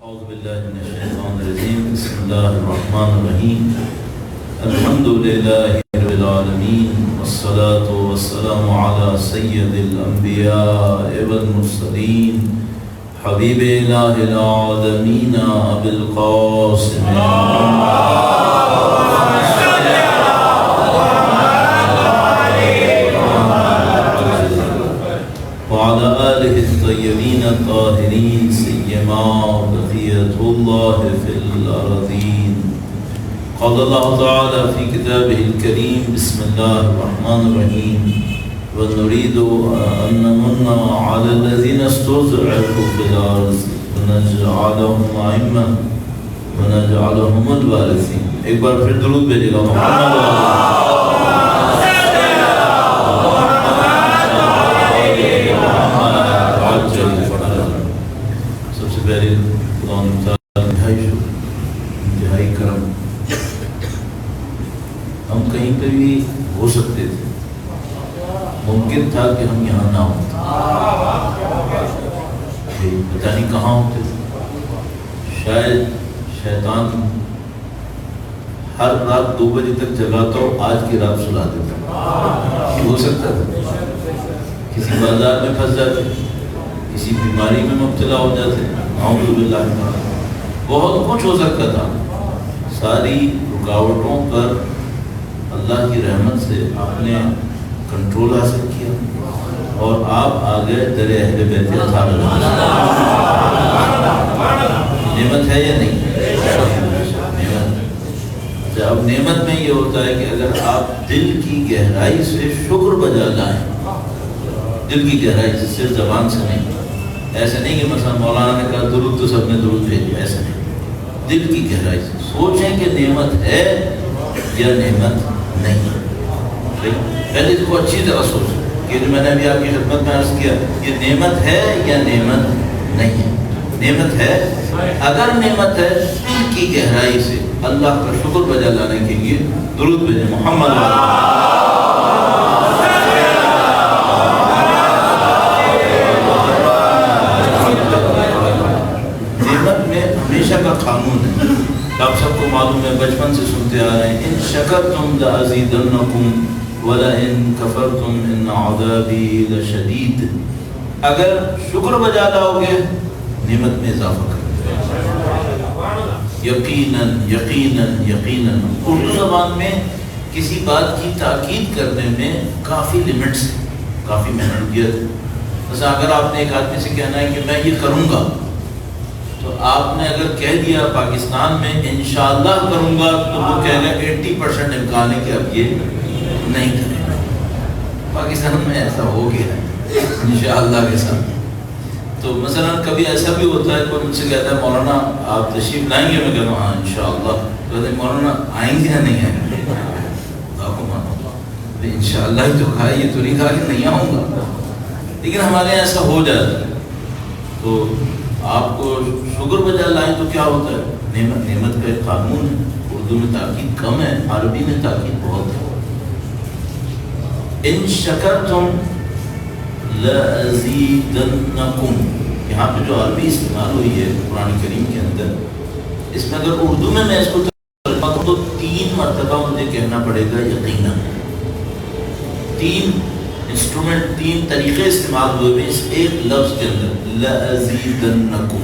اعوذ باللہ من الشیطان الرجیم بسم اللہ الرحمن الرحیم الحمد للہ رب العالمین والصلاة والسلام علی سید الانبیاء والمرسلین حبیب الہ العالمین ابی القاسم وعلى آله الطيبين الطاهرين سيما بقية الله في الأرضين. قال الله تعالى في كتابه الكريم بسم الله الرحمن الرحيم ونريد أن نمن على الذين استضعفوا في الأرض ونجعلهم أئمة ونجعلهم الوارثين. ایک بار پھر درود بھیجے گا محمد انتہائی کرم. ہم کہیں پہ بھی ہو سکتے تھے، ممکن تھا کہ ہم یہاں نہ ہوتے، پتہ نہیں کہاں ہوتے. شاید شیطان ہر رات 2 بجے تک جگاتا ہو، آج کی رات سلا دیتا. ہو سکتا تھا کسی بازار میں پھنس جاتے، کسی بیماری میں مبتلا ہو جاتے. اعوذ باللہ، بہت کچھ ہو سکتا تھا. ساری رکاوٹوں پر اللہ کی رحمت سے آپ نے کنٹرول حاصل کیا اور آپ آگئے در اہل بیت اطہار. نعمت ہے یا نہیں؟ نعمت. اب نعمت میں یہ ہوتا ہے کہ اگر آپ دل کی گہرائی سے شکر بجا لائیں، دل کی گہرائی سے، صرف زبان سے نہیں. ایسا نہیں کہ مثلا مولانا نے کہا درود تو سب نے درود بھیجو، ایسا نہیں. دل کی گہرائی سے سوچیں کہ نعمت ہے یا نعمت نہیں. پہلے اس کو اچھی طرح سوچیں کہ جو میں نے ابھی آپ کی خدمت میں عرض کیا، یہ نعمت ہے یا نعمت نہیں ہے. نعمت ہے. اگر نعمت ہے، دل کی گہرائی سے اللہ کا شکر بجا لانے کے لیے درود بھیجیں محمد. کا قانون ہے، آپ سب کو معلوم ہے، بچپن سے سنتے آ رہے ہیں. ان شکرتم لازیدنکم ولئن کفرتم ان عذابی لشدید. اگر شکر بجا لاؤ گے نعمت میں اضافہ کریں. یقیناً یقیناً یقیناً. اردو زبان میں کسی بات کی تاکید کرنے میں کافی لمٹس ہیں، کافی محدودیت ہے. مثلا اگر آپ نے ایک آدمی سے کہنا ہے کہ میں یہ کروں گا، تو آپ نے اگر کہہ دیا پاکستان میں انشاءاللہ کروں گا، تو وہ کہہ گا 80% امکان ہے کہ اب یہ نہیں کرے گا. پاکستان میں ایسا ہو گیا ہے انشاءاللہ کے ساتھ. تو مثلا کبھی ایسا بھی ہوتا ہے، کوئی مجھ سے کہتا ہے مولانا آپ تشریف لائیں گے؟ میں کہتا ہوں ہاں انشاءاللہ. کہتے ہیں مولانا آئیں گے یا نہیں آئیں گے؟ آپ کو مانو انشاءاللہ ہی تو کہا، یہ تو نہیں کہا کہ نہیں آؤں گا. لیکن ہمارے یہاں ایسا ہو جاتا ہے. تو آپ کو شکر بجا لائیں تو کیا ہوتا ہے؟ نعمت کا ایک قانون ہے. اردو میں تاکید کم ہے، عربی میں تاکید بہت ہے. ان شکرتم لازیدنکم. یہاں پہ جو عربی استعمال ہوئی ہے قرآن کریم کے اندر، اس میں اگر اردو میں اس کو ترجمہ کروں تو 3 مرتبہ مجھے کہنا پڑے گا یقینا. 3 انسٹرومنٹ، 3 طریقے استعمال ہوئے ہیں اس ایک لفظ کے اندر، لازیدنکم.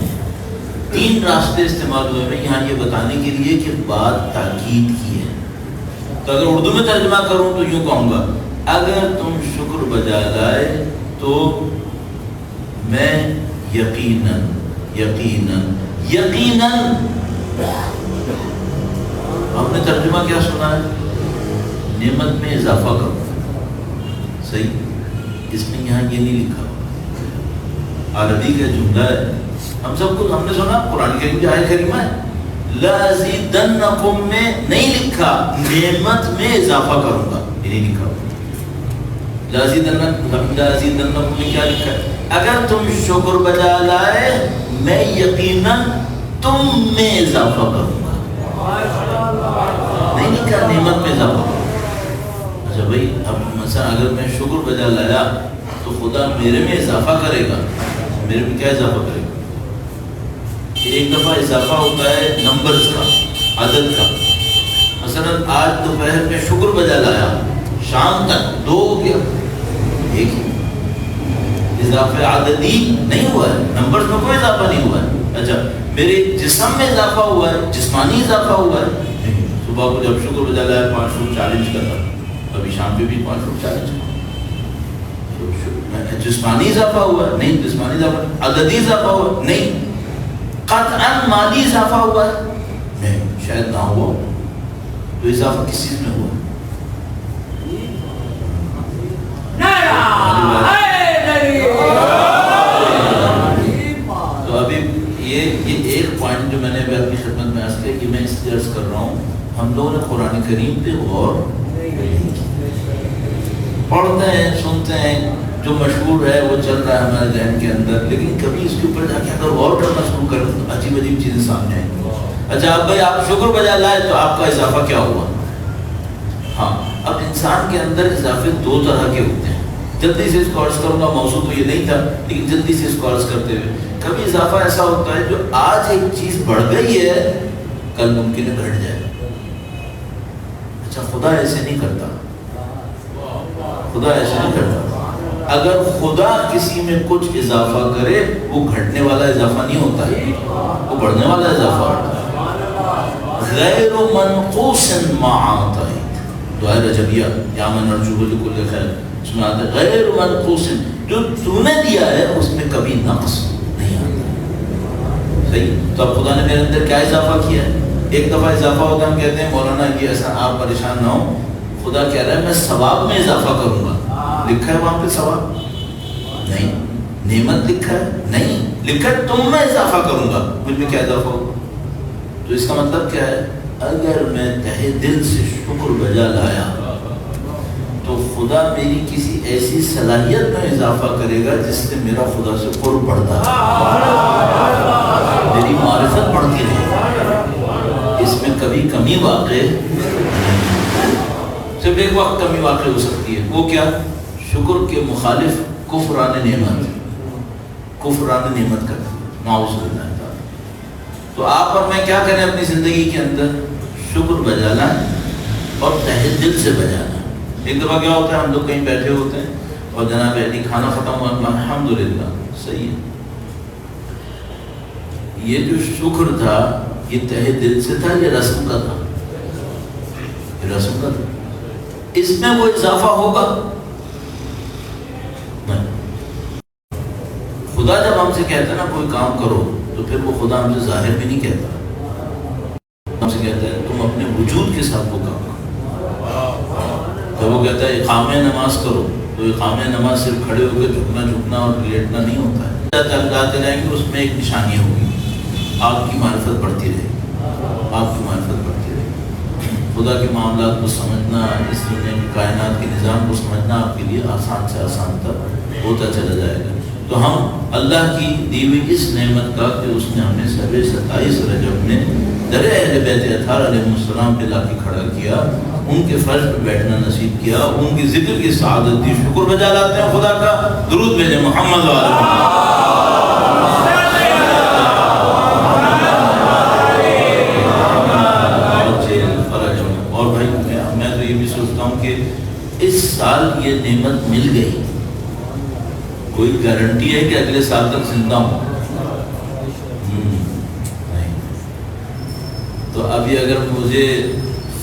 3 راستے استعمال ہوئے ہیں یہاں یہ بتانے کے لیے کہ بات تاکید کی ہے. تو اگر اردو میں ترجمہ کروں تو یوں کہوں گا، اگر تم شکر بجا لائے تو میں یقیناً یقیناً یقیناً. آپ نے ترجمہ کیا سنا ہے؟ نعمت میں اضافہ کروں. صحیح. اس میں یہاں یہ نہیں لکھا. عربی کا جملہ ہے، ہم سب کو ہم نے سنا قرآن کریم کی آیت کریمہ ہے. لازیدنکم میں نہیں لکھا نعمت میں اضافہ کروں گا، یہ نہیں لکھا. لازیدنکم میں کیا لکھا ہے؟ اگر تم شکر بجا لائے میں یقیناً تم میں اضافہ کروں گا. نہیں لکھا نعمت میں اضافہ. اچھا بھائی، اب مثلا اگر میں شکر بجا لایا تو خدا میرے میں اضافہ کرے گا. میرے میں کیا اضافہ کرے گا؟ ایک دفعہ اضافہ ہوتا ہے نمبرز کا، عدد کا. مثلا آج دوپہر میں شکر بجا لایا، شام تک 2 ہو گیا، ایک ہی. اضافہ عددی نہیں ہوا ہے، نمبرز میں کوئی اضافہ نہیں ہوا ہے. اچھا میرے جسم میں اضافہ ہوا ہے، جسمانی اضافہ ہوا ہے. صبح کو جب شکر بجا لایا 540 کا تھا، ابھی شام پہ بھی 540 کا. جسمانی اضافہ ہوا ہے؟ نہیں. جسمانی اضافہ. عددی اضافہ ہوا؟ نہیں. قطعاً مالی اضافہ ہوا ہے؟ نہیں، شاید نہ ہوا. تو اضافہ کس چیز میں ہوا؟ تو ابھی یہ ایک پوائنٹ جو میں نے ابھی آپ کی خدمت میں عرض کیا کہ میں اس لیے عرض کر رہا ہوں، ہم لوگوں نے قرآن کریم پہ غور پڑھتے ہیں، سنتے ہیں، جو مشہور ہے وہ چل رہا ہے ہمارے ذہن کے اندر، لیکن کبھی اس کے اوپر جا کے اگر غور کرنا شروع کریں تو عجیب عجیب چیزیں سامنے آئیں. اچھا اب بھائی آپ شکر بجا لائے تو آپ کا اضافہ کیا ہوا؟ ہاں اب انسان کے اندر اضافے 2 طرح کے ہوتے ہیں. جلدی سے اس کو عرض کروں گا، موضوع تو یہ نہیں تھا لیکن جلدی سے اس کو عرض کرتے ہوئے، کبھی اضافہ ایسا ہوتا ہے جو آج ایک چیز بڑھ گئی ہے کل ممکن ہے گھٹ جائے. اچھا خدا ایسے نہیں کرتا، خدا ایسے نہیں کرتا. اگر خدا کسی میں کچھ اضافہ کرے وہ گھٹنے والا اضافہ نہیں ہوتا ہے، وہ بڑھنے والا اضافہ ہوتا ہے. غیر منقوص ما عطیت، دعائے رجبیہ یا من نرجو لکل خیر، اس میں آتا ہے غیر منقوص، جو تو نے دیا ہے اس میں کبھی نقص نہیں آتا. صحیح. تو اب خدا نے میرے اندر کیا اضافہ کیا ہے؟ ایک دفعہ اضافہ ہوتا ہے، ہم کہتے ہیں مولانا یہ ایسا، آپ پریشان نہ ہو، خدا کہہ رہا ہے میں ثواب میں اضافہ کروں گا. لکھا ہے وہاں پہ ثواب؟ نہیں. نعمت لکھا ہے؟ نہیں. لکھا ہے تم میں اضافہ کروں گا. مجھ میں کیا اضافہ ہوگا؟ تو اس کا مطلب کیا ہے؟ اگر میں تہہ دل سے شکر بجا لایا تو خدا میری کسی ایسی صلاحیت میں اضافہ کرے گا جس سے میرا خدا سے قرب بڑھتا ہے، میری معرفت بڑھتی رہے. اس میں کبھی کمی واقع، صرف ایک وقت کمی واقع ہو سکتی ہے، وہ کیا؟ شکر کے مخالف کفران نعمت، کفران نعمت کرنا، نعوذ باللہ. تو آپ اور میں کیا کریں اپنی زندگی کے اندر؟ شکر بجانا اور تہہ دل سے بجانا. ایک دفعہ کیا ہوتا ہے، ہم لوگ کہیں بیٹھے ہوتے ہیں اور جناب علی کھانا ختم ہوا، الحمدللہ، صحیح ہے. یہ جو شکر تھا یہ تہہ دل سے تھا، یہ رسم کا تھا، یہ رسم کا تھا. اس میں وہ اضافہ ہوگا؟ خدا جب ہم سے کہتا ہے نا کوئی کام کرو تو پھر وہ خدا ہم سے ظاہر بھی نہیں کہتا، ہم سے کہتا ہے تم اپنے وجود کے ساتھ وہ کام کرو. جب وہ کہتا ہے اقامہ نماز کرو تو اقامہ نماز صرف کھڑے ہو کے جھکنا اور لیٹنا نہیں ہوتا ہے. جاتے رہیں گے اس میں ایک نشانی ہوگی، آپ کی معرفت بڑھتی رہے گی، آپ کی معرفت بڑھتی رہے گی. خدا کے معاملات کو سمجھنا، اس دنیا کی کائنات کے نظام کو سمجھنا آپ کے لیے آسان سے آسان تک ہوتا چلا جائے گا. تو ہم اللہ کی دی ہوئی اس نعمت کا کہ اس نے ہمیں 27 رجب میں در اہل بیت اطہار علیہ السلام پہ لا کے کھڑا کیا، ان کے فرش پہ بیٹھنا نصیب کیا، ان کی ذکر کی سعادت دی. شکر بجا لاتے ہیں خدا کا. درود بھیجیں محمد والے. اور بھائی میں تو یہ بھی سوچتا ہوں کہ اس سال یہ نعمت مل گئی، کوئی گارنٹی ہے کہ اگلے سال تک زندہ ہوں؟ نہیں. تو ابھی اگر مجھے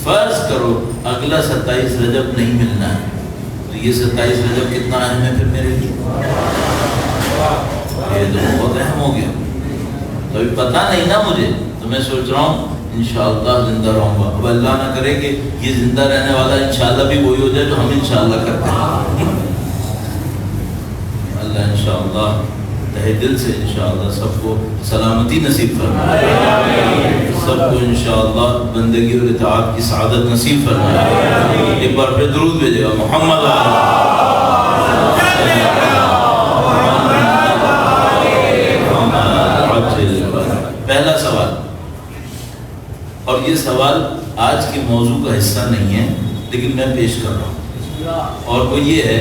فرض کرو اگلا 27 رجب نہیں ملنا ہے تو یہ 27 رجب کتنا اہم ہے پھر میرے لیے؟ یہ تو بہت اہم ہو گیا. تو ابھی پتہ نہیں نا مجھے، تو میں سوچ رہا ہوں انشاءاللہ زندہ رہوں گا. اب اللہ نہ کرے کہ یہ زندہ رہنے والا انشاءاللہ بھی وہی ہو جائے جو ہم انشاءاللہ کرتے ہیں. اللہ انشاءاللہ تہہ دل سے انشاءاللہ سب کو سلامتی نصیب فرمائے، سب کو انشاءاللہ بندگی اور اطاعت کی سعادت نصیب فرمائے. ایک بار پھر درود بھیجے گا محمد. پہلا سوال، اور یہ سوال آج کے موضوع کا حصہ نہیں ہے لیکن میں پیش کر رہا ہوں، اور وہ یہ ہے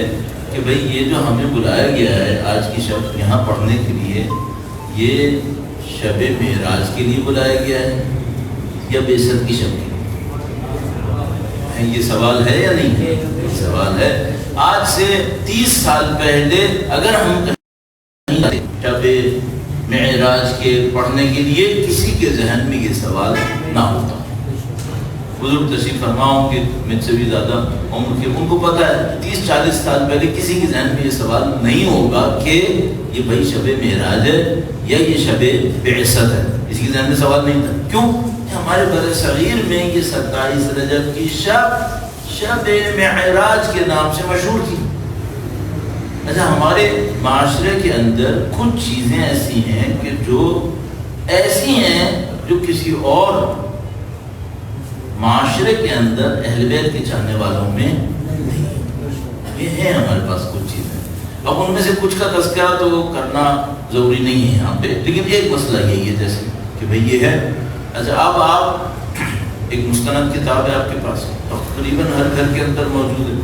کہ بھئی یہ جو ہمیں بلایا گیا ہے آج کی شب یہاں پڑھنے کے لیے، یہ شب معراج کے لیے بلایا گیا ہے یا بعثت کی شب کے لیے؟ یہ سوال ہے یا نہیں ہے؟ سوال ہے۔ آج سے 30 سال پہلے اگر ہم شب معراج کے پڑھنے کے لیے کسی کے ذہن میں یہ سوال نہ ہوتا، بزرگ تشریف فرما ہوں گے مجھ سے بھی زیادہ عمر کے، ان کو پتہ ہے 30-40 سال پہلے کسی کے ذہن میں یہ سوال نہیں ہوگا کہ یہ بھائی شب معراج ہے یا یہ شب بعثت ہے، کسی کے ذہن میں سوال نہیں تھا۔ کیوں؟ ہمارے بر صغیر میں یہ 27 رجب کی شب معراج کے نام سے مشہور تھی۔ اچھا، ہمارے معاشرے کے اندر کچھ چیزیں ایسی ہیں کہ جو ایسی ہیں جو کسی اور معاشرے کے اندر اہل بیت کے چاہنے والوں میں نہیں، یہ ہیں ہمارے پاس کچھ چیزیں۔ اب ان میں سے کچھ کا تذکرہ تو کرنا ضروری نہیں ہے یہاں پہ، لیکن ایک مسئلہ یہی ہے جیسے کہ بھئی یہ ہے۔ اچھا، اب آپ ایک مستند کتاب ہے آپ کے پاس، تقریباً ہر گھر کے اندر موجود ہے،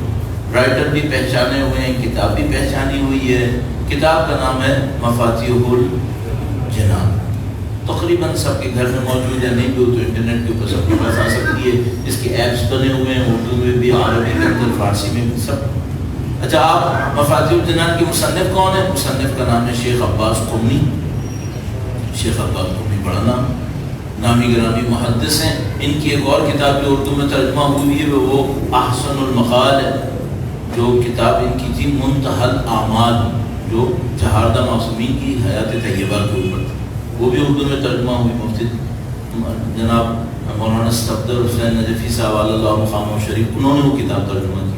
رائٹر بھی پہچانے ہوئے ہیں، کتاب بھی پہچانی ہوئی ہے۔ کتاب کا نام ہے مفاتیح الجنان، تقریباً سب کے گھر میں موجود ہے، نہیں بھی ہو تو انٹرنیٹ کے اوپر سب کے پاس آ سکتی ہے۔ اس کے ایپس بنے ہوئے ہیں، اردو میں بھی، عربی کے اندر، فارسی میں بھی، سب۔ اچھا، آپ مفاتیح الجنان کے مصنف کون ہے؟ مصنف کا نام ہے شیخ عباس قمی۔ شیخ عباس قمی بڑا نامی گرامی محدث ہیں۔ ان کی ایک اور کتاب جو اردو میں ترجمہ ہوئی ہے وہ احسن المقال ہے، جو کتاب ان کی تھی منتہی الاعمال، جو جہاردہ معصومین کی حیات طیبہ کے اوپر تھی، وہ بھی اردو میں ترجمہ ہوئی۔ مفتی جناب مولانا صفدر حسین نجفی صاحب اللہ مقامہ شریف، انہوں نے وہ کتاب ترجمہ کی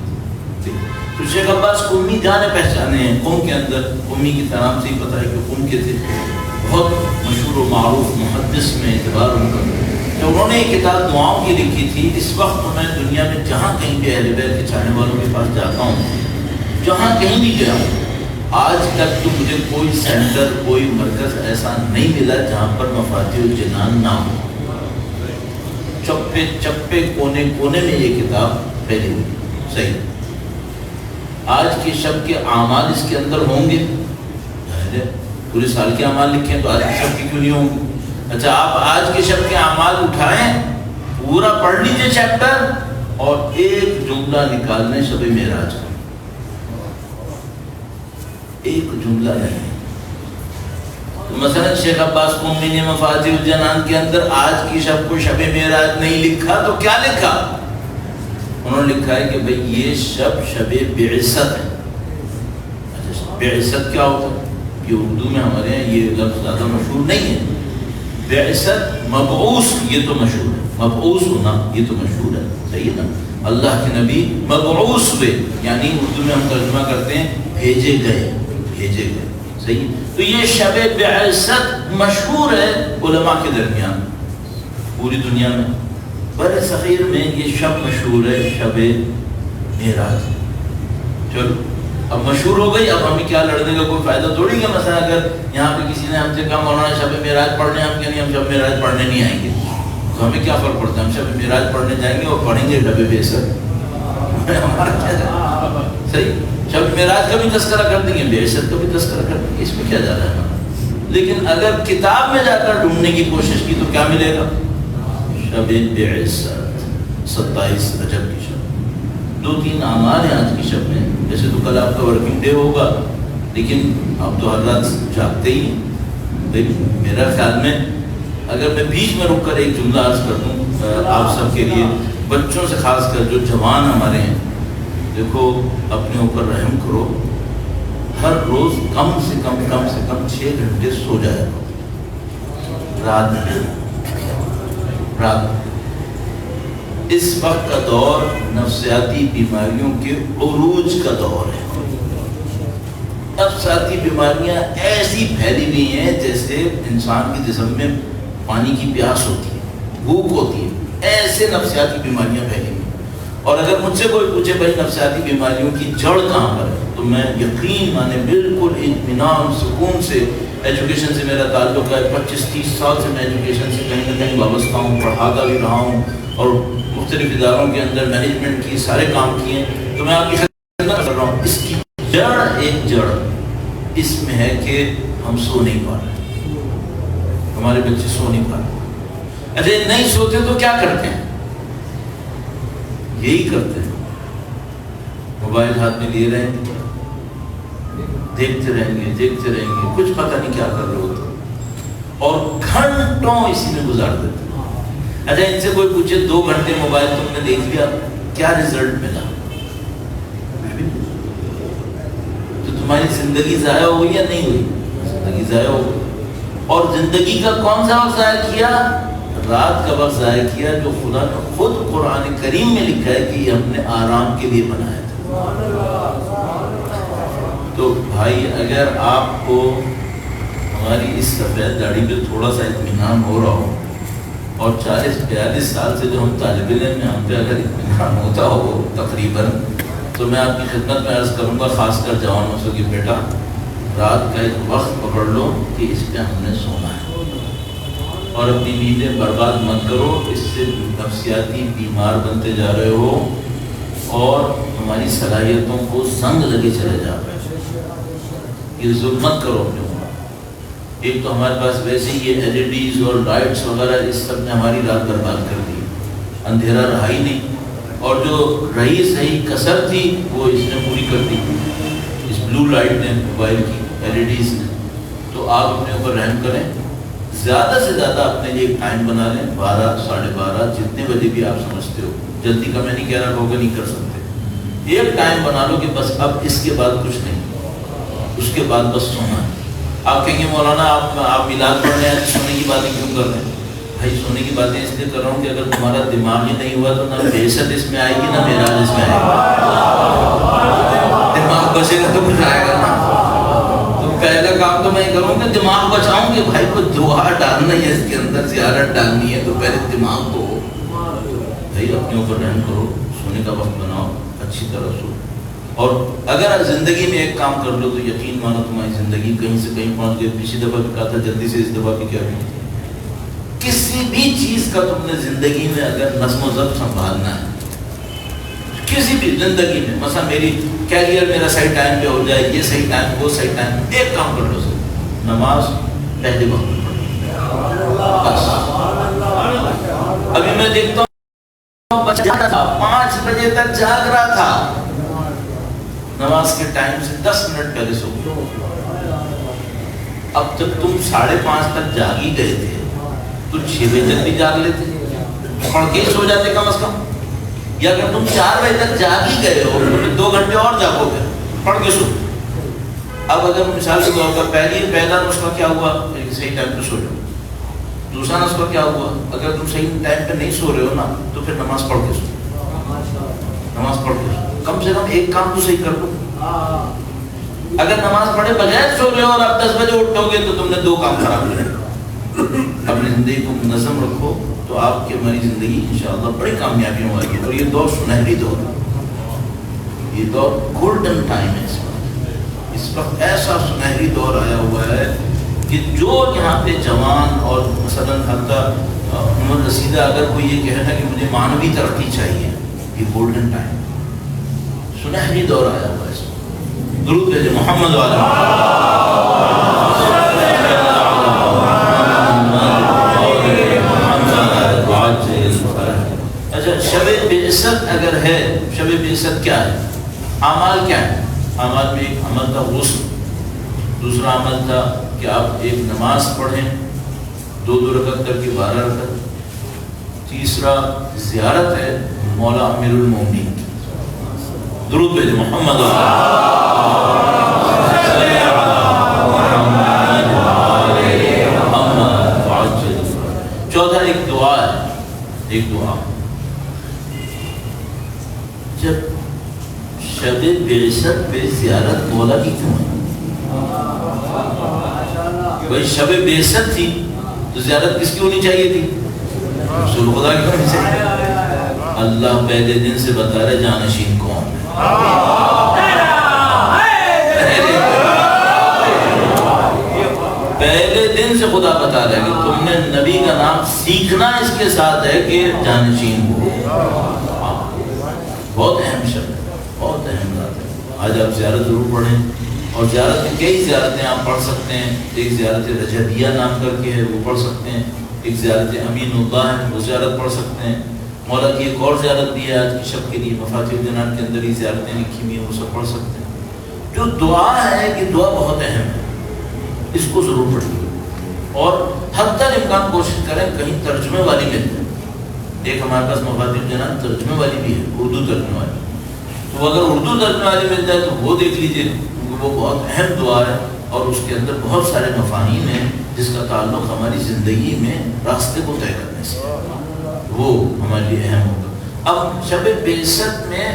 تھی۔ تو شیخ عباس قمی جانے پہچانے ہیں قوم کے اندر، قمی کی طرح سے ہی پتہ ہے کہ قوم کے تھے، بہت مشہور و معروف محدث میں اعتبار ان کا۔ تو انہوں نے یہ کتاب دعاؤں کی لکھی تھی۔ اس وقت میں دنیا میں جہاں کہیں بھی اہل بیت کے چاہنے والوں کے پاس جاتا ہوں، جہاں کہیں بھی گیا ہوں، آج تک تو مجھے کوئی سینٹر، کوئی مرکز ایسا نہیں ملا جہاں پر مفاتیح الجنان نہ ہو۔ چپے چپے کونے کونے میں یہ کتاب پھیلی ہوئی۔ صحیح، آج کی شب کے اعمال اس کے اندر ہوں گے، پورے سال کے اعمال لکھے ہیں تو آج کی شب کی کیوں نہیں ہوں گے؟ اچھا، آپ آج کے شب کے اعمال اٹھائیں، پورا پڑھ لیجئے چیپٹر، اور ایک جملہ نکالنے شب معراج کا، ایک جملہ نہیں۔ مثلا شیخ عباس قمی نے مفاتیح الجنان کے اندر آج کی شب کو شب معراج نہیں لکھا تو کیا لکھا؟ انہوں نے لکھا ہے کہ بھئی یہ شب بعثت ہے۔ اچھا، بعثت کیا ہوتا ہے؟ یہ اردو میں ہمارے ہیں یہ لفظ زیادہ مشہور نہیں ہے۔ بعثت مبعوث، یہ تو مشہور ہے، مبعوث ہونا یہ تو مشہور ہے، صحیح ہے نا؟ اللہ کے نبی مبعوث ہوئے، یعنی اردو میں ہم ترجمہ کرتے ہیں بھیجے گئے، بھیجے گئے، صحیح۔ تو یہ شب بعثت مشہور ہے علماء کے درمیان پوری دنیا میں، بر صغیر میں یہ شب مشہور ہے شب معراج۔ چلو اب مشہور ہو گئی، اب ہمیں کیا لڑنے کا کوئی فائدہ تھوڑی ہے۔ مثلا اگر یہاں پہ کسی نے ہم سے کہا مولانا شب معراج پڑھنے، ہم کہیں ہم شب معراج پڑھنے نہیں آئیں گے، تو ہمیں کیا فرق پڑتا ہے؟ ہم شب معراج پڑھنے جائیں گے اور پڑھیں گے شب بعثت، ہمارا کیا جائے؟ صحیح، شب معراج کا بھی تذکرہ کر دیں گے، بعثت کا بھی تذکرہ کر دیں گے، اس میں کیا جا رہا ہے؟ لیکن اگر کتاب میں جا کر ڈھونڈنے کی کوشش کی تو کیا ملے گا؟ شب بعثت، 27 رجب کی شب۔ 2-3 اعمال ہیں آج کی شب میں، جیسے تو کل آپ کا ورکنگ ڈے ہوگا، لیکن اب تو ہر رات جاگتے ہی ہیں۔ میرا خیال میں اگر میں بیچ میں رک کر ایک جملہ عرض کر دوں آپ سب کے لیے، بچوں سے خاص کر جو جوان ہمارے ہیں، دیکھو اپنے اوپر رحم کرو، ہر روز کم سے کم 6 گھنٹے سو جائے رات میں۔ اس وقت کا دور نفسیاتی بیماریوں کے عروج کا دور ہے۔ نفسیاتی بیماریاں ایسی پھیلی ہوئی ہیں جیسے انسان کے جسم میں پانی کی پیاس ہوتی ہے، بھوک ہوتی ہے، ایسے نفسیاتی بیماریاں پھیلی ہوئی ہیں۔ اور اگر مجھ سے کوئی پوچھے بھائی نفسیاتی بیماریوں کی جڑ کہاں پر ہے، تو میں یقین مانے بالکل اطمینان سکون سے، ایجوکیشن سے میرا تعلق ہے، 25-30 سال سے میں ایجوکیشن سے کہیں نہ کہیں وابستہ ہوں، پڑھاتا بھی رہا ہوں اور مختلف اداروں کے اندر مینجمنٹ کی سارے کام کیے، تو میں آپ کی خدمت کر رہا ہوں۔ اس کی ایک جڑ اس میں ہے کہ ہم سو نہیں پا رہے، ہمارے بچے سو نہیں پاتے. اچھا نہیں سوتے تو کیا کرتے ہیں؟ یہی کرتے ہیں، موبائل ہاتھ میں لیے رہیں گے، دیکھتے رہیں گے، کچھ پتہ نہیں کیا کر رہے ہوتے اور گھنٹوں اسی میں گزار دیتے ہیں. اچھا ان سے کوئی پوچھے 2 گھنٹے موبائل تم نے دیکھ لیا، کیا رزلٹ ملا؟ تو تمہاری زندگی ضائع ہوئی یا نہیں ہوئی؟ زندگی ضائع ہو گئی. اور زندگی کا کون سا وقت ضائع کیا؟ رات کا وقت ضائع کیا جو خدا نے خود قرآن کریم میں لکھا ہے کہ یہ ہم نے آرام کے لیے بنایا تھا. تو بھائی اگر آپ کو ہماری اس سفید داڑھی پہ تھوڑا سا اطمینان ہو رہا ہو اور 40-42 سال سے جو ہم طالب علم ہیں ہم پہ اگر اطمینان ہوتا ہو تقریباً، تو میں آپ کی خدمت میں عرض کروں گا خاص کر جوانوں سے کہ بیٹا رات کا ایک وقت پکڑ لو کہ اس پہ ہم نے سونا ہے اور اپنی نیندیں برباد مت کرو. اس سے نفسیاتی بیمار بنتے جا رہے ہو اور ہماری صلاحیتوں کو زنگ لگے چلے جا رہے ہیں. یہ ظلم مت کرو اپنے اوپر. ایک تو ہمارے پاس ویسے ہی یہ LEDs اور لائٹس وغیرہ اس سب نے ہماری رات برباد کر دی، اندھیرا رہا ہی نہیں، اور جو رہی صحیح کسر تھی وہ اس نے پوری کر دی اس بلو لائٹ نے، موبائل کی LEDs نے. تو آپ اپنے اوپر رحم کریں، زیادہ سے زیادہ اپنے لیے ایک ٹائم بنا لیں، 12 ساڑھے 12 جتنے بجے بھی آپ سمجھتے ہو. جلدی کا میں نہیں کہہ رہا ہوگا نہیں کر سکتے، ایک ٹائم بنا لو کہ بس اب اس کے بعد کچھ نہیں، اس کے بعد بس سونا ہے. آپ کہیں گے مولانا آپ میلاد پڑھ رہے ہیں، سونے کی باتیں کیوں کر رہے ہیں؟ بھائی سونے کی باتیں اس لیے کر رہا ہوں کہ اگر تمہارا دماغ ہی نہیں ہوا تو نہ بحثت اس میں آئے گی نہ معراج اس میں آئے گا. دماغ بچے گا تو کچھ آئے گا نا. تو پہلا کام تو میں یہ کروں کہ دماغ بچاؤں کہ بھائی کو دعا ڈالنا ہے اس کے اندر، زیارت ڈالنی ہے، تو پہلے دماغ کو بھائی اپنے اوپر رحم کرو، سونے کا وقت بناؤ، اچھی طرح سو. اور اگر زندگی میں ایک کام کر لو تو یقین مانو تمہاری زندگی کہیں سے کہیں پہنچ گئی. پچھلی دفعہ بھی کہا تھا جلدی سے، اس دفعہ بھی کیا بھی کسی بھی چیز کا تم نے زندگی میں اگر نظم و ضبط سنبھالنا ہے، کسی بھی زندگی میں، مثلا میری کیریئر میرا صحیح ٹائم پہ ہو جائے، یہ صحیح ٹائم وہ صحیح ٹائم، ایک کام کر لو سر، نماز پہلے وقت میں پڑھو بس. ابھی میں دیکھتا ہوں بچہ جاگا تھا 5 بجے تک جاگ رہا تھا، نماز کے ٹائم سے 10 منٹ پہلے سو گئے. اب جب تم 5:30 تک جاگ ہی گئے تھے تو 6 بجے تک بھی جاگ لیتے، پڑھ کے سو جاتے کم از کم. یا اگر تم 4 بجے تک جاگ ہی گئے ہو تو 2 گھنٹے اور جاگو گے، پڑھ کے سو. اب اگر مثال کے طور پر پہلا نسخہ کیا ہوا، صحیح ٹائم پہ سو جاؤ. دوسرا نسخہ کیا ہوا، اگر تم صحیح ٹائم پہ نہیں سو رہے ہو نا تو پھر نماز پڑھ کے سو، نماز پڑھ کے سو. کم سے کم ایک کام تو صحیح کر لو. اگر نماز پڑھے بغیر سو رہے ہو اور آپ 10 بجے اٹھو گے تو تم نے 2 کام خراب کر لیا. اپنی زندگی کو منظم رکھو تو آپ کی ہماری زندگی انشاءاللہ بڑی کامیابیوں آئے گی. اور یہ دور سنہری دور ہے، یہ دور گولڈن ٹائم ہے. اس وقت ایسا سنہری دور آیا ہوا ہے کہ جو یہاں پہ جوان اور مثلاً حتیٰ عمر رسیدہ اگر کوئی یہ کہنا کہ مجھے معنوی ترقی چاہیے، یہ گولڈن ٹائم سنہری دور آیا ہوا ہے. درود بھیجے محمد والا. اچھا شب بعثت اگر ہے، شب بعثت کیا ہے؟ اعمال کیا ہے؟ اعمال میں ایک عمل تھا غسل، دوسرا عمل تھا کہ آپ ایک نماز پڑھیں 2 رکعت کر کے 12 رکعت، تیسرا زیارت ہے مولا امیر المومنین. درود بھیجے محمد چوتھا ایک دعا ہے، ایک دعا. جب شب بعثت پہ زیارت مولا کی کیوں ہے؟ بھائی شب بعثت تھی تو زیارت کس کی ہونی چاہیے تھی؟ رسول خدا کی ہونی چاہیے. اللہ پہلے دن سے بتا رہے جانشین کون ہے. پہلے دن سے خدا بتا رہے کہ تم نے نبی کا نام سیکھنا اس کے ساتھ ہے کہ جانشین ہو. بہت اہم شب ہے، بہت اہم بات ہے. آج آپ زیارت ضرور پڑھیں اور زیارت میں کئی زیارتیں آپ پڑھ سکتے ہیں. ایک زیارت رجبیہ نام کر کے ہے، وہ پڑھ سکتے ہیں. ایک زیارت امین اللہ ہے، وہ زیارت پڑھ سکتے ہیں. مولا کی ایک اور زیارت بھی ہے آج کی شب کے لیے، مفاتیح الجنان کے اندر ہی زیارتیں لکھی ہوئی ہیں، وہ سب پڑھ سکتے ہیں. جو دعا ہے یہ دعا بہت اہم ہے، اس کو ضرور پڑھیے. اور حتی الامکان کوشش کریں کہیں ترجمے والی مل جائے. ایک ہمارے پاس مفاتیح الجنان ترجمے والی بھی ہے، اردو ترجمے والی. تو اگر اردو ترجمے والی مل جائے تو وہ دیکھ لیجیے، کیونکہ وہ بہت اہم دعا ہے اور اس کے اندر بہت سارے مفاہیم ہیں جس کا تعلق ہماری زندگی میں راستے کو طے کرنے سے، وہ ہمارے لیے اہم ہوگا. اب شب بعثت میں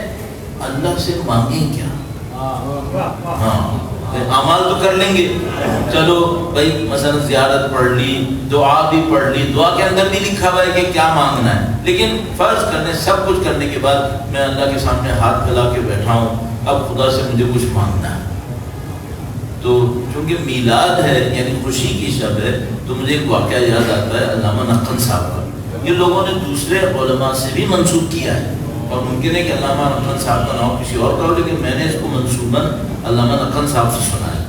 اللہ سے مانگیں کیا؟ ہاں اعمال تو کر لیں گے، چلو بھائی مثلا زیارت پڑھ لی، دعا بھی پڑھ لی، دعا کے اندر بھی لکھا ہوا ہے کہ کیا مانگنا ہے. لیکن فرض کرنے سب کچھ کرنے کے بعد میں اللہ کے سامنے ہاتھ پھیلا کے بیٹھا ہوں، اب خدا سے مجھے کچھ مانگنا ہے. تو چونکہ میلاد ہے یعنی خوشی کی شب ہے، تو مجھے ایک واقعہ یاد آتا ہے علامہ نقن صاحب کا. یہ لوگوں نے دوسرے علماء سے بھی منسوخ کیا ہے، اور ممکن ہے کہ علامہ نقن صاحب کا نام کسی اور کا ہو، لیکن میں نے اس کو منسوباً علامہ نقن صاحب سے سنا ہے.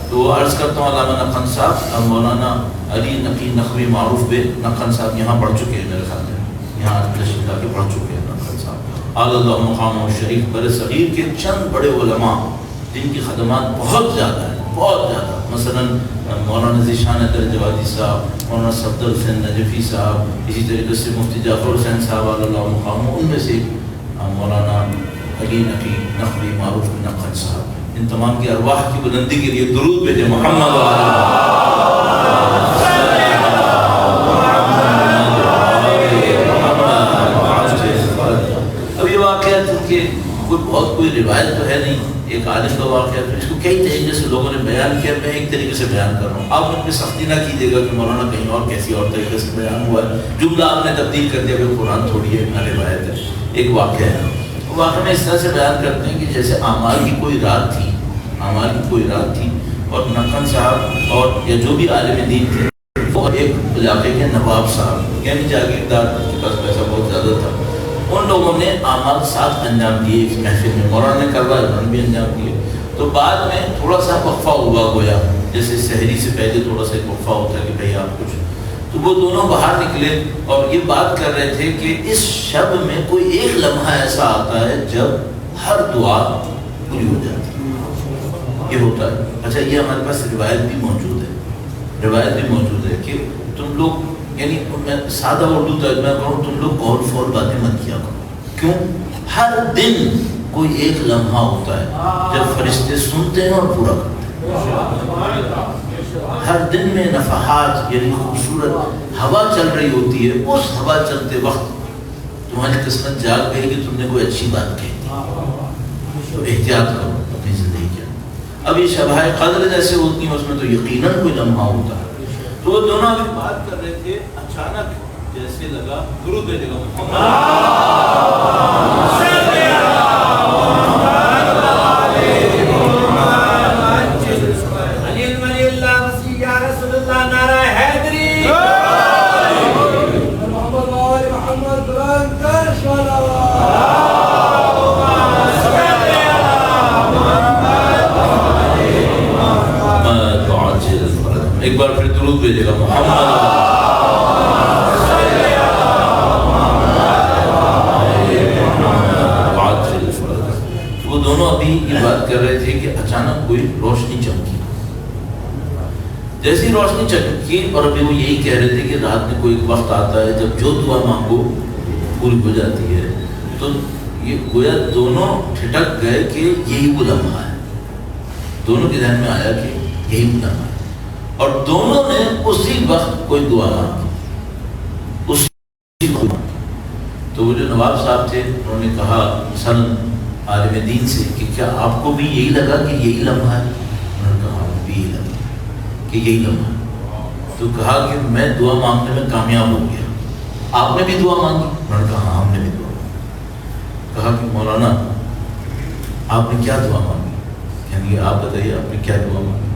تو عرض کرتا ہوں علامہ نقن صاحب اور مولانا علی نقی نقوی معروف بے نقن صاحب یہاں پڑھ چکے ہیں، میرے خیال میں یہاں تشریف لا کے پڑھ چکے ہیں نقن صاحب. اعلیٰ اللہ مقام شریف بر صغیر کے چند بڑے علماء جن کی خدمات بہت زیادہ ہیں، بہت زیادہ. مثلا مولانا ذیشان حیدر جوادی صاحب، مولانا صفدر حسین نجفی صاحب، اسی طریقے سے مفتی جعفر حسین صاحب اعلیٰ اللہ مقام، ان میں سے مولانا علی نقی نقوی معروف نقن صاحب. ان تمام کی ارواح کی بلندی کے لیے درود بھیجیں. محمد اب یہ واقعہ چونکہ کوئی روایت تو ہے نہیں، ایک عالم کا واقعہ، تو اس کو کئی طریقے سے لوگوں نے بیان کیا. میں ایک طریقے سے بیان کر رہا ہوں، آپ ان پہ سختی نہ کیجیے گا کہ مولانا کہیں اور کیسی اور طریقے سے بیان ہوا ہے. جملہ آپ نے تبدیل کر دیا کہ قرآن تھوڑی ہے، نہ روایت ہے. ایک واقعہ ہے، واقعہ میں اس طرح سے بیان کرتے ہیں کہ جیسے اعمال کی کوئی رات تھی، اور نقن صاحب اور یا جو بھی عالم دین تھے، وہ ایک علاقے کے نواب صاحب یعنی جاگیردار کے پاس پیسہ بہت زیادہ تھا، ان لوگوں نے اعمال ساتھ انجام دیے اس محفل میں. مولانا نے کروائے، انہوں نے بھی انجام دیے. تو بعد میں تھوڑا سا وقفہ ہوا، گویا جیسے سحری سے پہلے تھوڑا سا ایک وقفہ ہوتا ہے کہ بھائی آپ کچھ. تو وہ دونوں باہر نکلے اور یہ بات کر رہے تھے کہ اس شب میں کوئی ایک لمحہ ایسا آتا ہے جب ہر دعا پوری ہو جاتی ہے. یہ ہوتا ہے. اچھا یہ ہمارے پاس روایت بھی موجود ہے کہ تم لوگ یعنی میں سادہ اردو ترجمہ کروں، تم لوگ قول فول باتیں مت کیا کرو. کیوں؟ ہر دن کوئی ایک لمحہ ہوتا ہے جب فرشتے سنتے ہیں اور پورا کرتے ہیں. ہر دن میں نفحات یعنی خوبصورت ہوا چل رہی ہوتی ہے. اس ہوا چلتے وقت تمہاری قسمت جاگ گئی کہ تم نے کوئی اچھی بات کہی، تو احتیاط کرو اپنی زندگی کے. اب یہ شبائے قدر جیسے ہوتی ہیں، اس میں تو یقیناً کوئی لمحہ ہوتا ہے. تو وہ دونوں ابھی بات کر رہے تھے، اچانک جیسے لگا درود بھیجے گا ایک بار پھر درود بھیجے گا محمد. وہ دونوں ابھی یہ بات کر رہے تھے کہ اچانک کوئی روشنی چمکی. جیسی روشنی چمکی اور ابھی وہ یہی کہہ رہے تھے کہ رات میں کوئی وقت آتا ہے جب جو دعا مانگو پوری ہو جاتی ہے. تو یہ گویا دونوں ٹھٹک گئے کہ یہی وہ لمحہ ہے. دونوں کے ذہن میں آیا کہ یہی وہ لمحہ ہے، اور دونوں نے اسی وقت کوئی دعا مانگی. تو وہ جو نواب صاحب تھے انہوں نے کہا مثلاً عالم دین سے کہ کیا آپ کو بھی یہی لگا کہ یہی لمحہ ہے؟ انہوں نے کہا بھی یہی لگا کہ یہی لمحہ ہے. تو کہا کہ میں دعا مانگنے میں کامیاب ہو گیا. آپ نے بھی دعا مانگی؟ انہوں نے کہا ہم نے بھی دعا مانگی. کہا کہ مولانا آپ نے کیا دعا مانگی؟ یعنی آپ بتائیے آپ نے کیا دعا مانگی؟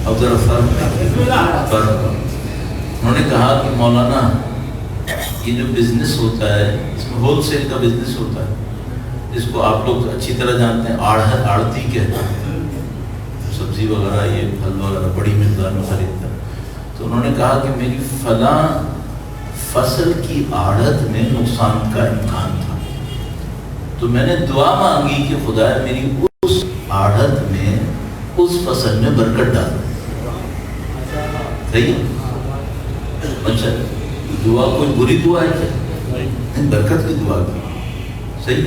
اب ذرا فرق. انہوں نے کہا کہ مولانا یہ جو بزنس ہوتا ہے اس میں ہول سیل کا بزنس ہوتا ہے، جس کو آپ لوگ اچھی طرح جانتے ہیں آڑتی کہتے ہیں، سبزی وغیرہ یہ پھل وغیرہ بڑی مقدار میں خریدتا ہے، تو انہوں نے کہا کہ میری فلاں فصل کی آڑت میں نقصان کا امکان تھا، تو میں نے دعا مانگی کہ خدا میری اس آڑت میں اس فصل میں برکت ڈال۔ صحیح؟ اچھا، دعا کوئی بری دعا ہے کیا؟ برکت کی دعا کی، صحیح،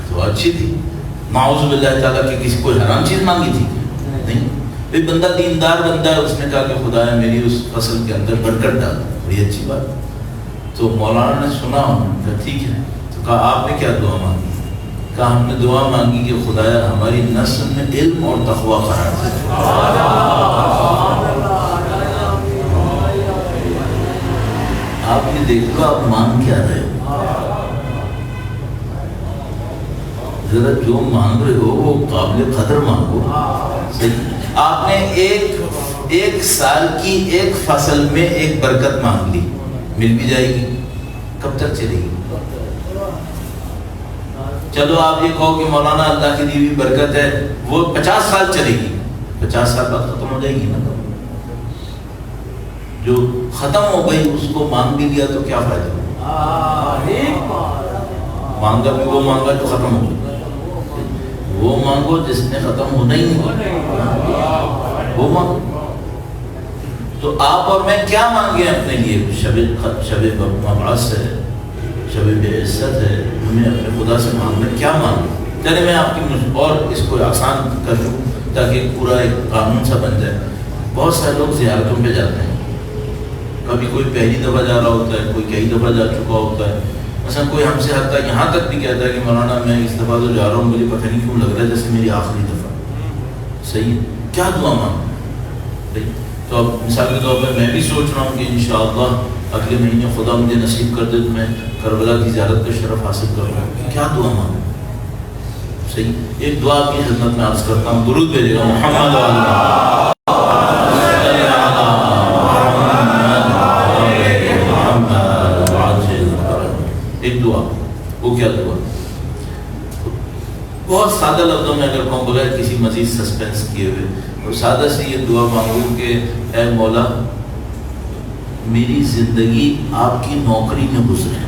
دعا اچھی تھی۔ معوذ باللہ تعالیٰ کہ کسی کوئی حرام چیز مانگی تھی نہیں، ایک بندہ دیندار بندہ ہے، اس نے کہا کہ خدا میری اس فصل کے اندر برکت ڈال، بڑی اچھی بات۔ تو مولانا نے سنا، کہا ٹھیک ہے، تو کہا آپ نے کیا دعا مانگی؟ کہا ہم نے دعا مانگی کہ خدایا ہماری نسل میں علم اور تقویٰ قرار دے۔ آپ نے دیکھا آپ مانگ کیا رہے ہو، ذرا جو مانگ رہے ہو وہ قابل قدر مانگو۔ صحیح، آپ نے ایک سال کی ایک فصل میں ایک برکت مانگ لی، مل بھی جائے گی، کب تک چلے گی؟ چلو آپ یہ کہو کہ مولانا اللہ کی دی ہوئی برکت ہے وہ 50 سال چلے گی، 50 سال بعد ختم ہو جائے گی نا۔ جو ختم ہو گئی اس کو مانگ بھی لیا تو کیا فائدہ؟ مانگا بھی وہ مانگا جو ختم ہو گئی، وہ مانگو جس نے ختم ہونا ہی نہیں، وہ مانگو۔ تو آپ اور میں کیا مانگے اپنے لیے؟ شب مبعث ہے، شب بے عزت ہے، ہمیں اپنے خدا سے مانگنا کیا مانگے؟ چلے میں آپ کی اور اس کو آسان کر دوں تاکہ پورا ایک قانون سا بن جائے۔ بہت سارے لوگ زیارتوں پہ جاتے ہیں، کبھی کوئی پہلی دفعہ جا رہا ہوتا ہے، کوئی کئی دفعہ جا چکا ہوتا ہے، مثلا کوئی ہم سے حتیٰ یہاں تک بھی کہتا ہے کہ مولانا میں اس دفعہ تو جا رہا ہوں، مجھے پتہ نہیں کیوں لگ رہا ہے جیسے میری آخری دفعہ۔ صحیح، کیا دعا مانگوں؟ تو اب مثال کے طور پر میں بھی سوچ رہا ہوں کہ انشاءاللہ اگلے مہینے خدا مجھے نصیب کر دے تو میں کربلا کی زیارت کا شرف حاصل کروں، کیا دعا مانگوں؟ صحیح، ایک دعا کی خدمت میں عرض کرتا ہوں، درود بھیجے گا محمد ایک دعا، وہ کیا دعا؟ بہت سادہ لفظوں میں اگر کہوں بغیر کسی مزید سسپینس کیے ہوئے، اور سادہ سے یہ دعا مانگوں کہ اے مولا میری زندگی آپ کی نوکری میں گزرے،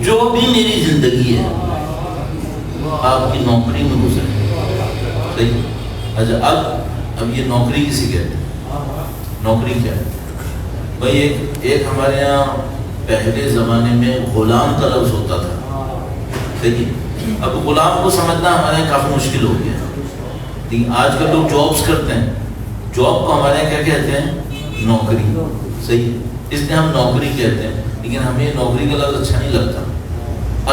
جو بھی میری زندگی ہے آپ کی نوکری میں گزرے۔ صحیح، اچھا اب یہ نوکری کسی کہتے ہیں؟ نوکری کیا ہے بھائی؟ ایک ہمارے یہاں پہلے زمانے میں غلام کا لفظ ہوتا تھا، صحیح، اب غلام کو سمجھنا ہمارے یہاں کافی مشکل ہو گیا، لیکن آج کل لوگ جابس کرتے ہیں، جاب کو ہمارے یہاں کیا کہتے ہیں؟ نوکری۔ صحیح، اس لیے ہم نوکری کہتے ہیں، لیکن ہمیں نوکری کا لفظ اچھا نہیں لگتا۔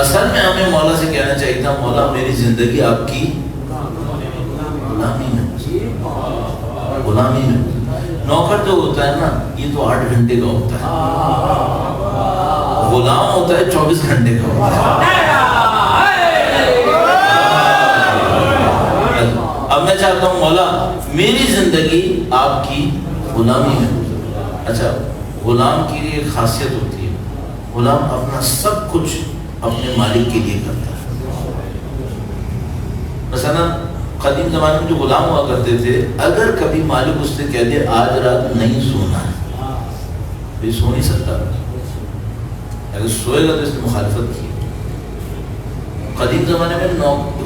اصل میں ہمیں مولا سے کہنا چاہیے تھا مولا میری زندگی آپ کی غلامی میں، غلامی میں۔ نوکر جو ہوتا ہے نا یہ تو 8 گھنٹے کا ہوتا ہے، غلام ہوتا ہے 24 گھنٹے کا ہوتا ہے۔ اب میں چاہتا ہوں مولا میری زندگی آپ کی غلامی میں۔ اچھا، غلام کی ایک خاصیت ہوتی ہے، غلام اپنا سب کچھ اپنے مالک کے لیے کرتا ہے۔ مثلا قدیم زمانے میں جو غلام ہوا کرتے تھے، اگر کبھی مالک اس سے کہہ دے آج رات نہیں سونا ہے، تو یہ سو نہیں سکتا، اگر سوئے گا تو اس نے مخالفت کی۔ قدیم زمانے میں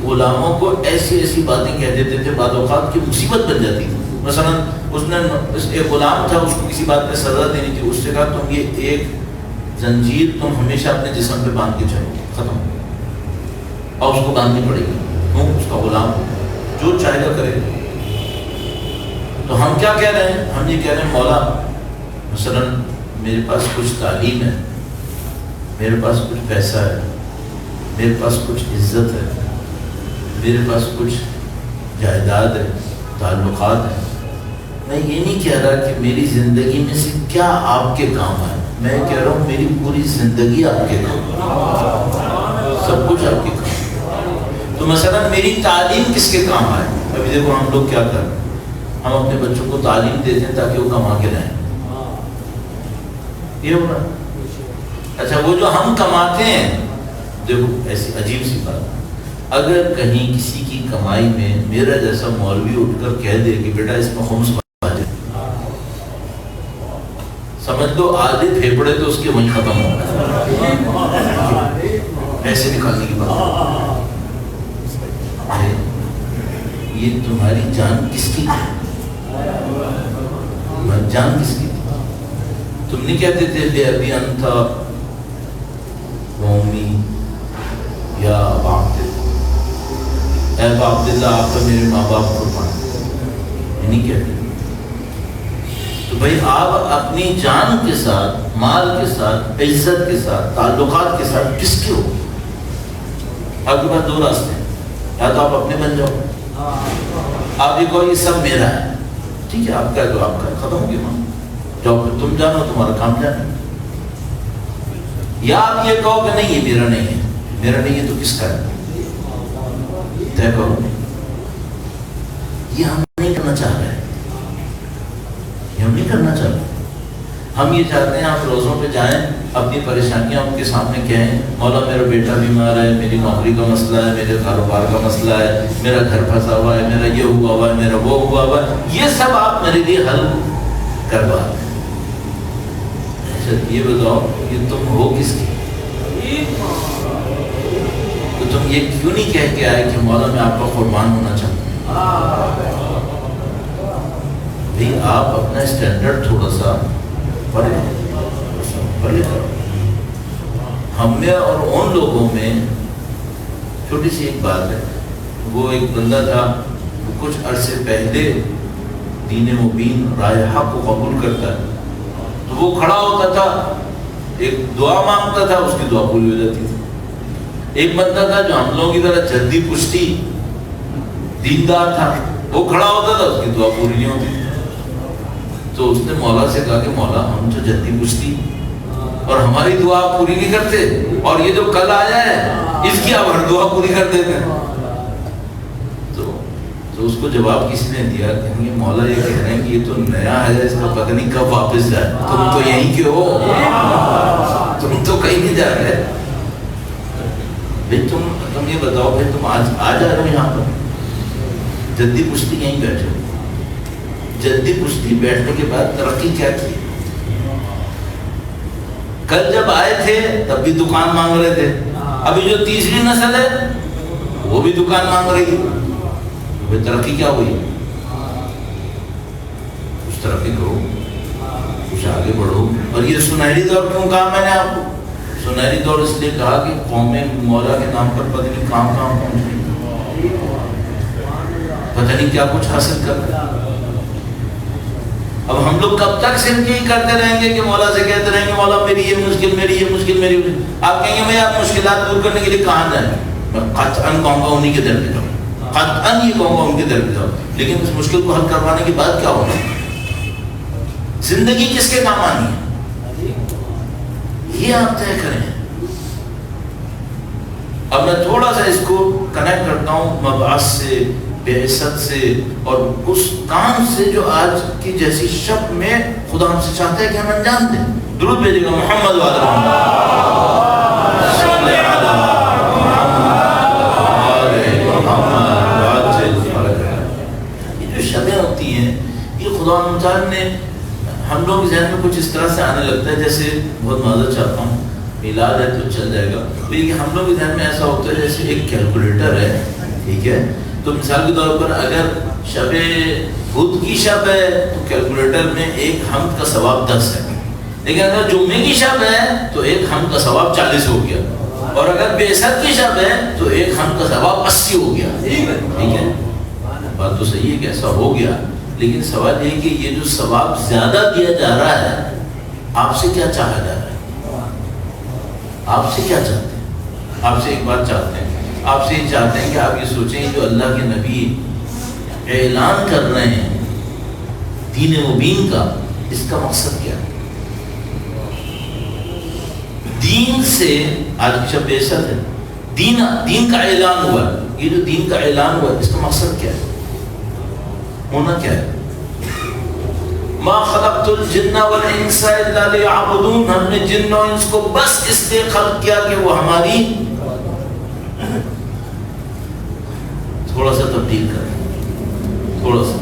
غلاموں کو ایسی ایسی باتیں کہہ دیتے تھے، بعض اوقات کی مصیبت بن جاتی تھی۔ مثلا اس نے ایک غلام تھا، اس کو کسی بات میں سزا دینی تھی، اس سے کہا تم یہ ایک زنجیر تم ہمیشہ اپنے جسم پہ باندھ کے چلو، ختم، اور اس کو باندھنی پڑے گی، کیوں؟ اس کا غلام جو چاہے گا کرے گا۔ تو ہم کیا کہہ رہے ہیں؟ ہم یہ کہہ رہے ہیں مولا مثلا میرے پاس کچھ تعلیم ہے، میرے پاس کچھ پیسہ ہے، میرے پاس کچھ عزت ہے، میرے پاس کچھ جائیداد ہے، تعلقات ہیں، میں یہ نہیں کہہ رہا کہ میری زندگی میں سے کیا آپ کے کام ہے، میں کہہ رہا ہوں میری پوری زندگی آپ کے کام ہے، سب کچھ آپ کے کام ہے۔ تو مثلا میری تعلیم کس کے کام آئے؟ ابھی دیکھو ہم لوگ کیا کریں، ہم اپنے بچوں کو تعلیم دیتے ہیں تاکہ وہ کما کے رہیں، یہ ہو رہا ہے۔ اچھا وہ جو ہم کماتے ہیں، دیکھو ایسی عجیب سی بات، اگر کہیں کسی کی کمائی میں میرا جیسا مولوی اٹھ کر کہہ دے کہ بیٹا اس میں خمس بنا دے، سمجھ لو آدھے پھیپڑے تو اس کے وہیں ختم ہو گئے، پیسے نکالنے کی بات۔ یہ تمہاری جان کس کی تھی؟ جان کس کی تھی؟ تم نہیں کہتے تھے بے ابی انت و امی یا ابا عبداللہ، اے ابا عبداللہ آپ کا میرے ماں باپ قربان، یہ نہیں کہتے؟ تو بھائی آپ اپنی جان کے ساتھ، مال کے ساتھ، عزت کے ساتھ، تعلقات کے ساتھ کس کے ہو؟ آپ کے پاس دو راستے ہیں، یا تو آپ اپنے بن جاؤ، آپ یہ کہو یہ سب میرا ہے، ٹھیک ہے آپ کا ہے تو آپ کا ختم ہو گیا، جاؤ پھر تم جانو، تمہارا کام جانا، یا آپ یہ کہو کہ نہیں یہ میرا نہیں ہے، میرا نہیں ہے تو کس کا ہے، طے کرو۔ یہ ہم نہیں کرنا چاہ رہے، یہ ہم نہیں کرنا چاہ رہے، ہم یہ چاہتے ہیں آپ روزوں پہ جائیں، اپنی پریشانیاں ان کے سامنے کہیں، مولا میرا بیٹا بیمار ہے، میری نوکری کا مسئلہ ہے، میرے کاروبار کا مسئلہ ہے، میرا گھر پھنسا ہوا ہے، میرا یہ ہوا ہوا ہے، میرا وہ ہوا ہوا ہے، یہ سب آپ میرے لیے حل کروا دیں۔ اچھا یہ بتاؤ یہ تم ہو کس کی؟ تو تم یہ کیوں نہیں کہہ کے آئے کہ مولا میں آپ کا قربان ہونا چاہتا ہوں؟ بھئی آپ اپنا اسٹینڈرڈ تھوڑا سا پڑھے کرو۔ ہم میں اور ان لوگوں میں چھوٹی سی ایک بات ہے، وہ ایک بندہ تھا وہ کچھ عرصے پہلے دین مبین رائے حق کو قبول کرتا ہے، تو وہ کھڑا ہوتا تھا ایک دعا مانگتا تھا، اس کی دعا پوری ہو جاتی تھی۔ ایک بندہ تھا جو ہم لوگوں کی طرح جلدی پشتی دیندار تھا، وہ کھڑا ہوتا تھا، اس کی دعا پوری نہیں ہوتی تھی۔ تو اس نے مولا سے کہا کہ مولا ہم تو جلدی پشتی اور ہماری دعا پوری نہیں کرتے، اور یہ جو کل آیا ہے اس کی آپ ہر دعا پوری کر دیتے ہیں۔ تو اس کو جواب کسی نے دیا کہ یہ مولا یہ کہہ رہے ہیں کہ یہ تو نیا ہے، اس کا پتہ نہیں کب واپس جائے، تم تو یہیں کے ہو، تم تو کہیں نہیں جا رہے بھائی، تم یہ بتاؤ بھائی تم آج آ جا رہے ہو یہاں پر، جدی پشتی یہیں بیٹھے ہو، جدی پشتی بیٹھنے کے بعد ترقی کیا کی؟ کل جب آئے تھے تب بھی دکان مانگ رہے تھے، ابھی جو تیسری نسل ہے وہ بھی دکان مانگ رہی ہے، ترقی کیا ہوئی؟ کچھ ترقی کرو، کچھ آگے بڑھو۔ اور یہ سنہری دور کیوں کہا میں نے آپ کو؟ سنہری دور اس لیے کہا کہ قومیں مولا کے نام پر پتہ نہیں کہاں پہنچ گئی، پتہ نہیں کیا کچھ حاصل کر رہے۔ اب ہم لوگ کب تک صرف یہی کرتے رہیں گے کہ مولا سے کہتے رہیں گے مولا میری یہ مشکل، میری یہ مشکل، میری آپ کہیں گے میں آپ مشکلات دور کرنے کے لیے کہاں جائیں؟ میں قطعاً کہوں گا انہی کے در پہ جاؤ، قطعاً یہ کہوں گا ان کے در پہ جاؤ، لیکن اس مشکل کو حل کروانے کے بعد کیا ہوگا؟ زندگی کس کے کام آنی ہے یہ آپ طے کریں۔ اب میں تھوڑا سا اس کو کنیکٹ کرتا ہوں مبعث سے، بعثت سے، اور اس کام سے جو آج کی جیسی شب میں خدا ہم سے چاہتا ہے کہ ہم انجام دیں۔ درود بھیجے گا محمد یہ جو شبیں ہوتی ہیں یہ خدا متعال نے ہم لوگ ذہن میں کچھ اس طرح سے آنے لگتا ہے، جیسے بہت معذرت چاہتا ہوں میلاد ہے تو چل جائے گا، لیکن ہم لوگ کے ذہن میں ایسا ہوتا ہے جیسے ایک کیلکولیٹر ہے، ٹھیک ہے، تو مثال کے طور پر اگر شب بدھ کی شب ہے تو کیلکولیٹر میں ایک حمد کا ثواب 10 ہے، لیکن اگر جمعے کی شب ہے تو ایک حمد کا ثواب 40 ہو گیا، اور اگر بعثت کی شب ہے تو ایک حمد کا ثواب 80 ہو گیا، ٹھیک ہے، بات تو صحیح ہے کہ ایسا ہو گیا، لیکن سوال یہ کہ یہ جو ثواب زیادہ دیا جا رہا ہے آپ سے کیا چاہا جا رہا ہے؟ آپ سے کیا چاہتے ہیں؟ آپ سے ایک بات چاہتے ہیں، آپ سے یہ چاہتے ہیں کہ آپ یہ سوچیں جو اللہ کے نبی اعلان کر رہے ہیں دین مبین کا، اس کا مقصد کیا ہے؟ دین سے آج کی شب بعثت ہے، دین کا اعلان ہوا ہے، یہ جو دین کا اعلان ہوا ہے اس کا مقصد کیا ہے؟ ہونا کیا ہے؟ ما خلقت الجن والانس الا ليعبدون، ہم نے جن و انس کو بس اس لیے خلق کیا کہ وہ ہماری تھوڑا سا تبدیل کریں، تھوڑا سا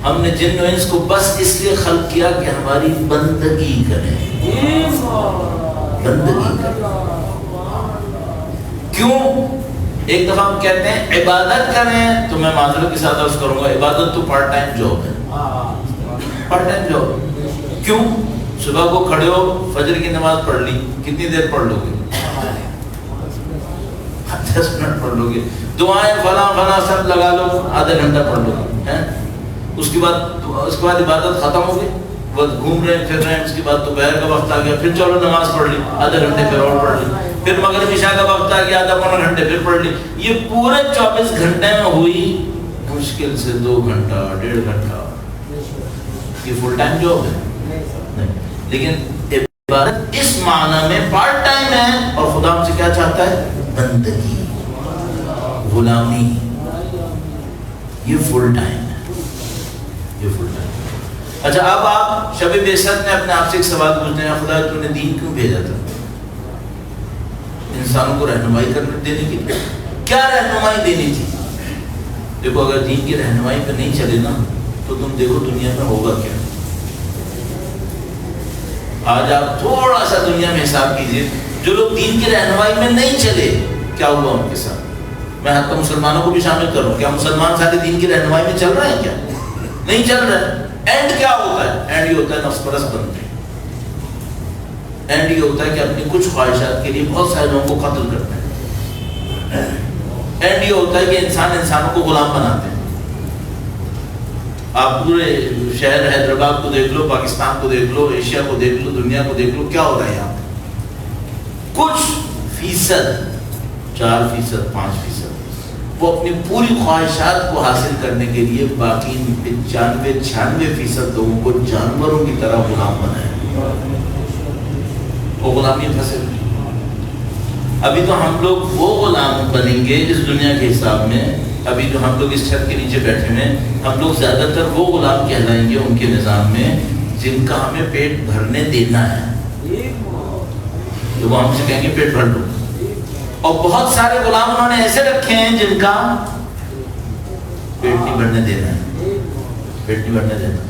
ہم نے جن و انس کو بس اس لیے خلق کیا کہ ہماری بندگی کریں، بندگی کریں۔ کیوں؟ ایک دفعہ ہم کہتے ہیں عبادت کریں تو میں معذرت کے ساتھ عرض کروں گا عبادت تو پارٹ ٹائم جاب ہے، پارٹ ٹائم جاب۔ کیوں؟ صبح کو کھڑے ہو فجر کی نماز پڑھ لی، کتنی دیر پڑھ لو گے؟ 10 منٹ پڑھ لو گے۔ دعائیں فلاں فلاں سب لگا لو، آدھا گھنٹہ پڑھ لو گے، اس کے بعد عبادت ختم ہو گئی، بس گھوم رہے ہیں پھر رہے ہیں۔ اس کے بعد دوپہر کا وقت آ گیا، پھر چلو نماز پڑھ لی، آدھا گھنٹے پھر اور پڑھ لی، پھر مغرب عشاء کا وقت آ گیا، آدھا پونا گھنٹے پھر پڑھ لی۔ یہ پورے 24 گھنٹے میں ہوئی مشکل سے 2 گھنٹہ 1.5 گھنٹہ۔ یہ فل ٹائم جاب ہے نہیں، لیکن عبادت اس معنی میں پارٹ ٹائم ہے، اور خدا ہم سے کیا چاہتا ہے؟ بندگی، غلامی۔ یہ فل ٹائم ہے، یہ فل ٹائم۔ اچھا اب آپ شب بعثت میں اپنے آپ سے ایک سوال پوچھتے ہیں، خدا تو نے دین کیوں بھیجا تھا؟ انسانوں کو رہنمائی کرنے دینے کی، کیا رہنمائی دینی تھی؟ دیکھو اگر دین کی رہنمائی پہ نہیں چلے نا تو تم دیکھو دنیا میں ہوگا کیا۔ آج آپ تھوڑا سا دنیا میں حساب کیجئے، جو لوگ دین کی رہنمائی میں نہیں چلے کیا ہوا ان کے ساتھ۔ میں حتی مسلمانوں کو بھی شامل کروں، کیا مسلمان سارے دین کی رہنمائی میں چل رہے ہیں؟ کیا نہیں چل رہے ہیں۔ اینڈ کیا ہوتا ہے؟ اینڈ یہ ہوتا ہے نفس پرست بنتے ہیں، اینڈ یہ ہوتا ہے کہ اپنی کچھ خواہشات کے لیے بہت سارے لوگوں کو قتل کرتے ہیں، اینڈ یہ ہوتا ہے کہ انسانوں کو غلام بناتے ہیں۔ آپ پورے شہر حیدرآباد کو دیکھ لو، پاکستان کو دیکھ لو، ایشیا کو دیکھ لو، دنیا کو دیکھ لو، کیا ہو رہا ہے یہاں؟ کچھ فیصد 4%، 5% وہ اپنی پوری خواہشات کو حاصل کرنے کے لیے باقی 95-96% لوگوں کو جانوروں کی طرح غلام بنائے، وہ غلامی پھنسے۔ ابھی تو ہم لوگ وہ غلام بنیں گے اس دنیا کے حساب میں، ابھی جو ہم لوگ اس چھت کے نیچے بیٹھے ہیں ہم لوگ زیادہ تر وہ غلام کہلائیں گے ان کے نظام میں جن کا ہمیں پیٹ بھرنے دینا ہے، تو وہ ہم سے کہیں گے پیٹ بھر لو۔ اور بہت سارے غلام انہوں نے ایسے رکھے ہیں جن کا پیٹ نہیں بھرنے دینا ہے، پیٹ نہیں بھرنے دینا۔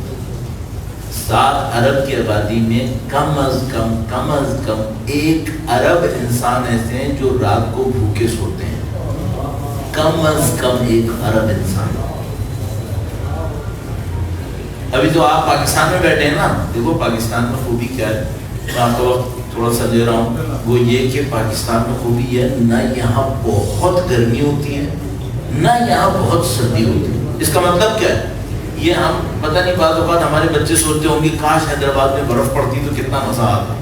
7 ارب کی آبادی میں کم از کم 1 ارب انسان ایسے ہیں جو رات کو بھوکے سوتے ہیں، کم از کم 1 ارب انسان۔ ابھی تو آپ پاکستان میں بیٹھے ہیں نا، دیکھو پاکستان میں خوبی کیا ہے، میں آپ کو وقت تھوڑا سا دے رہا ہوں، وہ یہ کہ پاکستان میں خوبی ہے نہ یہاں بہت گرمی ہوتی ہے نہ یہاں بہت سردی ہوتی ہے۔ اس کا مطلب کیا ہے؟ یہ ہم پتہ نہیں، بعض اوقات ہمارے بچے سوچتے ہوں گے کاش حیدرآباد میں برف پڑتی تو کتنا مزہ آتا۔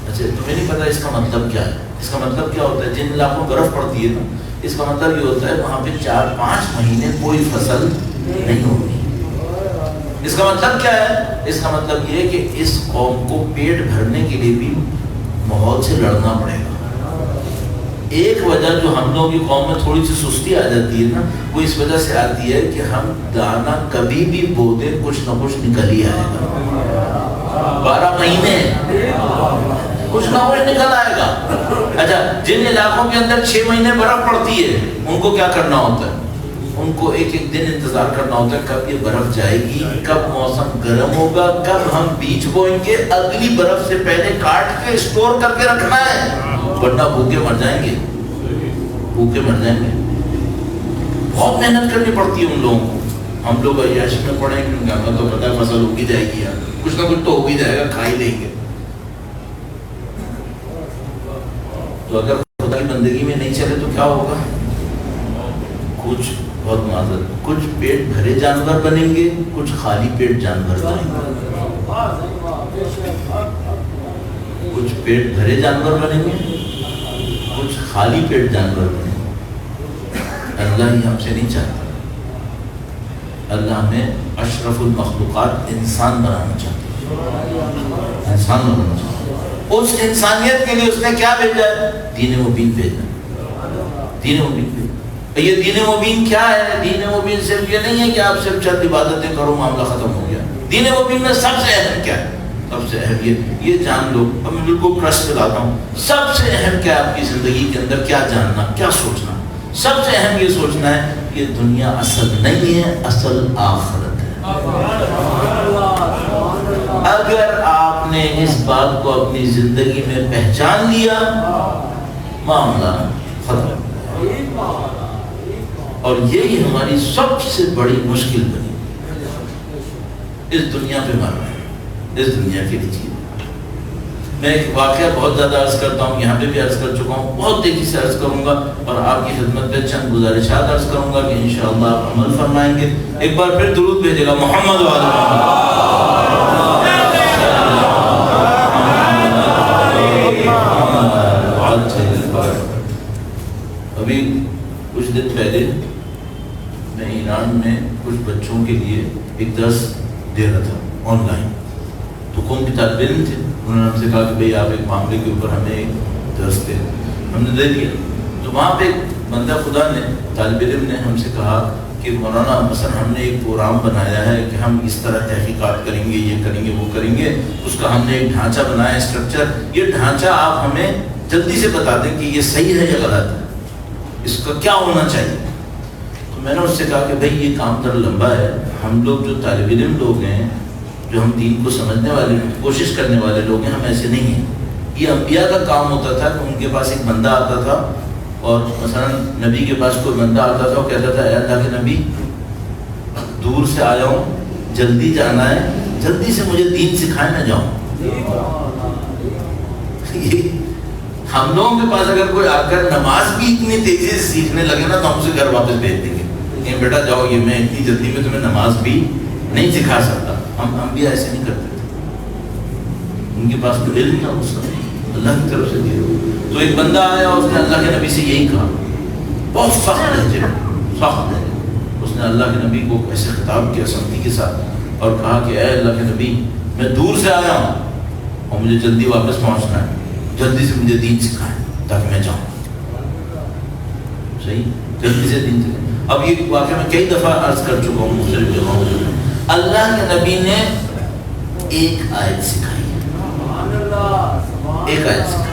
اچھا تمہیں نہیں پتا اس کا مطلب کیا ہے؟ اس کا مطلب کیا ہوتا ہے؟ جن علاقوں میں برف پڑتی ہے نا، اس کا مطلب یہ ہوتا ہے وہاں پہ 4-5 مہینے کوئی فصل نہیں ہوگی۔ اس کا مطلب کیا ہے؟ اس کا مطلب یہ ہے کہ اس قوم کو پیٹ بھرنے کے لیے بھی ماحول سے لڑنا پڑے گا۔ ایک وجہ جو ہم لوگوں کی قوم میں تھوڑی سی سستی آ جاتی ہے نا، وہ اس وجہ سے آتی ہے کہ ہم دانا کبھی بھی بو دیں کچھ نہ کچھ نکل ہی آئے گا، 12 مہینے کچھ نہ کچھ نکل آئے گا۔ اچھا جن علاقوں کے اندر 6 مہینے برف پڑتی ہے ان کو کیا کرنا ہوتا ہے؟ ان کو ایک دن انتظار کرنا ہوتا ہے کب یہ برف جائے گی، کب موسم گرم ہوگا، کب ہم بیج بوئیں گے، اگلی برف سے پہلے کاٹ کے اسٹور کر کے رکھنا ہے، ورنہ بھوکے مر جائیں گے، بھوکے مر جائیں گے۔ بہت محنت کرنی پڑتی ہے ان لوگوں کو۔ ہم لوگ عیاشی میں پڑیں گے، ہمیں تو پتہ ہے فصل ہو ہی جائے گی، یار کچھ نہ کچھ تو ہو ہی جائے گا، کھا ہی لیں گے۔ تو اگر خدا کی بندگی میں نہیں چلے تو کیا ہوگا؟ کچھ بہت معذرت، کچھ پیٹ بھرے جانور بنیں گے، کچھ خالی پیٹ جانور بنیں گے، کچھ پیٹ بھرے جانور بنیں گے، کچھ خالی پیٹ جانور بنیں گے۔ اللہ ہی ہم سے نہیں چاہتا، اللہ ہمیں اشرف المخلوقات انسان بنانا چاہتا ہے، انسان بنانا چاہتا ہے۔ اس انسانیت کے لیے اس نے کیا بھیجا ہے؟ دین مبین بھیجا، دین مبین بھیجا۔ یہ دین مبین کیا ہے؟ دین مبین صرف یہ نہیں ہے کہ آپ صرف چند عبادتیں کرو معاملہ ختم ہو گیا۔ دین مبین میں سب سے اہم کیا ہے؟ سب سے اہم یہ جان لو. اب میں بالکل کرش پہ لاتا ہوں. سب سے اہم کیا ہے آپ کی زندگی کے اندر؟ کیا جاننا، کیا سوچنا؟ سب سے اہم یہ سوچنا ہے کہ دنیا اصل نہیں ہے، اصل آخرت ہے. اگر آپ نے اس بات کو اپنی زندگی میں پہچان لیا، معاملہ ختم. اور یہی ہماری سب سے بڑی مشکل بنی. اس دنیا پہ مر رہے ہیں، اس دنیا کے لیے. میں ایک واقعہ بہت زیادہ عرض کرتا ہوں، یہاں پہ بھی عرض کر چکا ہوں، بہت تیزی سے عرض کروں گا اور آپ کی خدمت پہ چند گزارشات عرض کروں گا کہ انشاءاللہ آپ عمل فرمائیں گے. ایک بار پھر درود بھیجے گا محمد ابھی کچھ دن پہلے میں ایران میں کچھ بچوں کے لیے ایک درس دے رہا تھا آن لائن. تو کون بھی طالب علم تھے، انہوں نے ہم سے کہا کہ بھئی آپ ایک معاملے کے اوپر ہمیں ایک درس دیں. ہم نے دے دیا. تو وہاں پہ ایک بندہ خدا نے، طالب علم نے ہم سے کہا کہ مولانا مثلا ہم نے ایک پروگرام بنایا ہے کہ ہم اس طرح تحقیقات کریں گے، یہ کریں گے، وہ کریں گے. اس کا ہم نے ایک ڈھانچہ بنایا، اسٹرکچر. یہ ڈھانچہ آپ ہمیں جلدی سے بتا دیں کہ یہ صحیح ہے یا غلط ہے، اس کا کیا ہونا چاہیے. تو میں نے اس سے کہا کہ بھئی یہ کام تر لمبا ہے. ہم لوگ جو طالب علم لوگ ہیں، جو ہم دین کو سمجھنے والے، کوشش کرنے والے لوگ ہیں، ہم ایسے نہیں ہیں. یہ انبیاء کا کام ہوتا تھا کہ ان کے پاس ایک بندہ آتا تھا اور مثلا نبی کے پاس کوئی بندہ آتا تھا، وہ کہتا تھا اے اللہ کے نبی دور سے آیا ہوں، جلدی جانا ہے، جلدی سے مجھے دین سکھائے نہ جاؤں. ہم لوگوں کے پاس اگر کوئی آ کر نماز بھی اتنی تیزی سے سیکھنے لگے نا تو ہم اسے گھر واپس بھیج دیں گے کہ بیٹا جاؤ، یہ میں اتنی جلدی میں تمہیں نماز بھی نہیں سکھا سکتا. ہم بھی ایسے نہیں کرتے تھے. ان کے پاس تو علم تھا اس کا، اللہ کی طرف سے دیا. تو ایک بندہ آیا اور اس نے اللہ کے نبی سے یہی کہا، بہت سخت لہجے، سخت لہجے. اس نے اللہ کے نبی کو ایسے خطاب کیا سختی کے ساتھ اور کہا کہ اے اللہ کے نبی، میں دور سے آیا ہوں اور مجھے جلدی واپس پہنچنا ہے، جلدی سے مجھے دین سکھائیں تاکہ میں جاؤں. صحیح، جلدی سے دین سکھائیں. اب یہ واقعہ میں کئی دفعہ عرض کر چکا ہوں مختلف جگہوں میں. اللہ کے نبی نے ایک آیت سکھائی، ایک آیت سکھائی.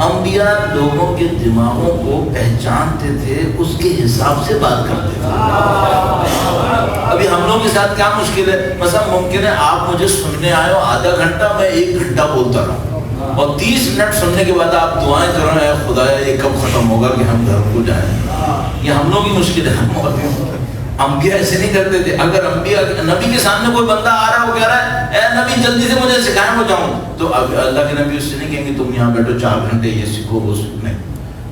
انبیاء لوگوں کے دماغوں کو پہچانتے تھے، اس کے حساب سے بات کرتے تھے. ابھی ہم لوگوں کے ساتھ کیا مشکل ہے؟ مثلا ممکن ہے آپ مجھے سننے آئے ہو آدھا گھنٹہ، میں 1 گھنٹہ بولتا رہا اور 30 منٹ سننے کے بعد آپ دعائیں کرو اے خدایا یہ کب ختم ہوگا کہ ہم گھر کو جائیں. یہ ہم لوگوں کی مشکل ہے. انبیاء ایسے نہیں کرتے تھے. اگر انبیاء نبی کے سامنے کوئی بندہ آ رہا ہے، وہ کہہ رہا ہے اے نبی جلدی سے مجھے سکھائیں میں جاؤں، تو اب اللہ کے نبی اس سے نہیں کہیں گے تم یہاں بیٹھو 4 گھنٹے یہ سیکھو وہ سیکھو. نہیں،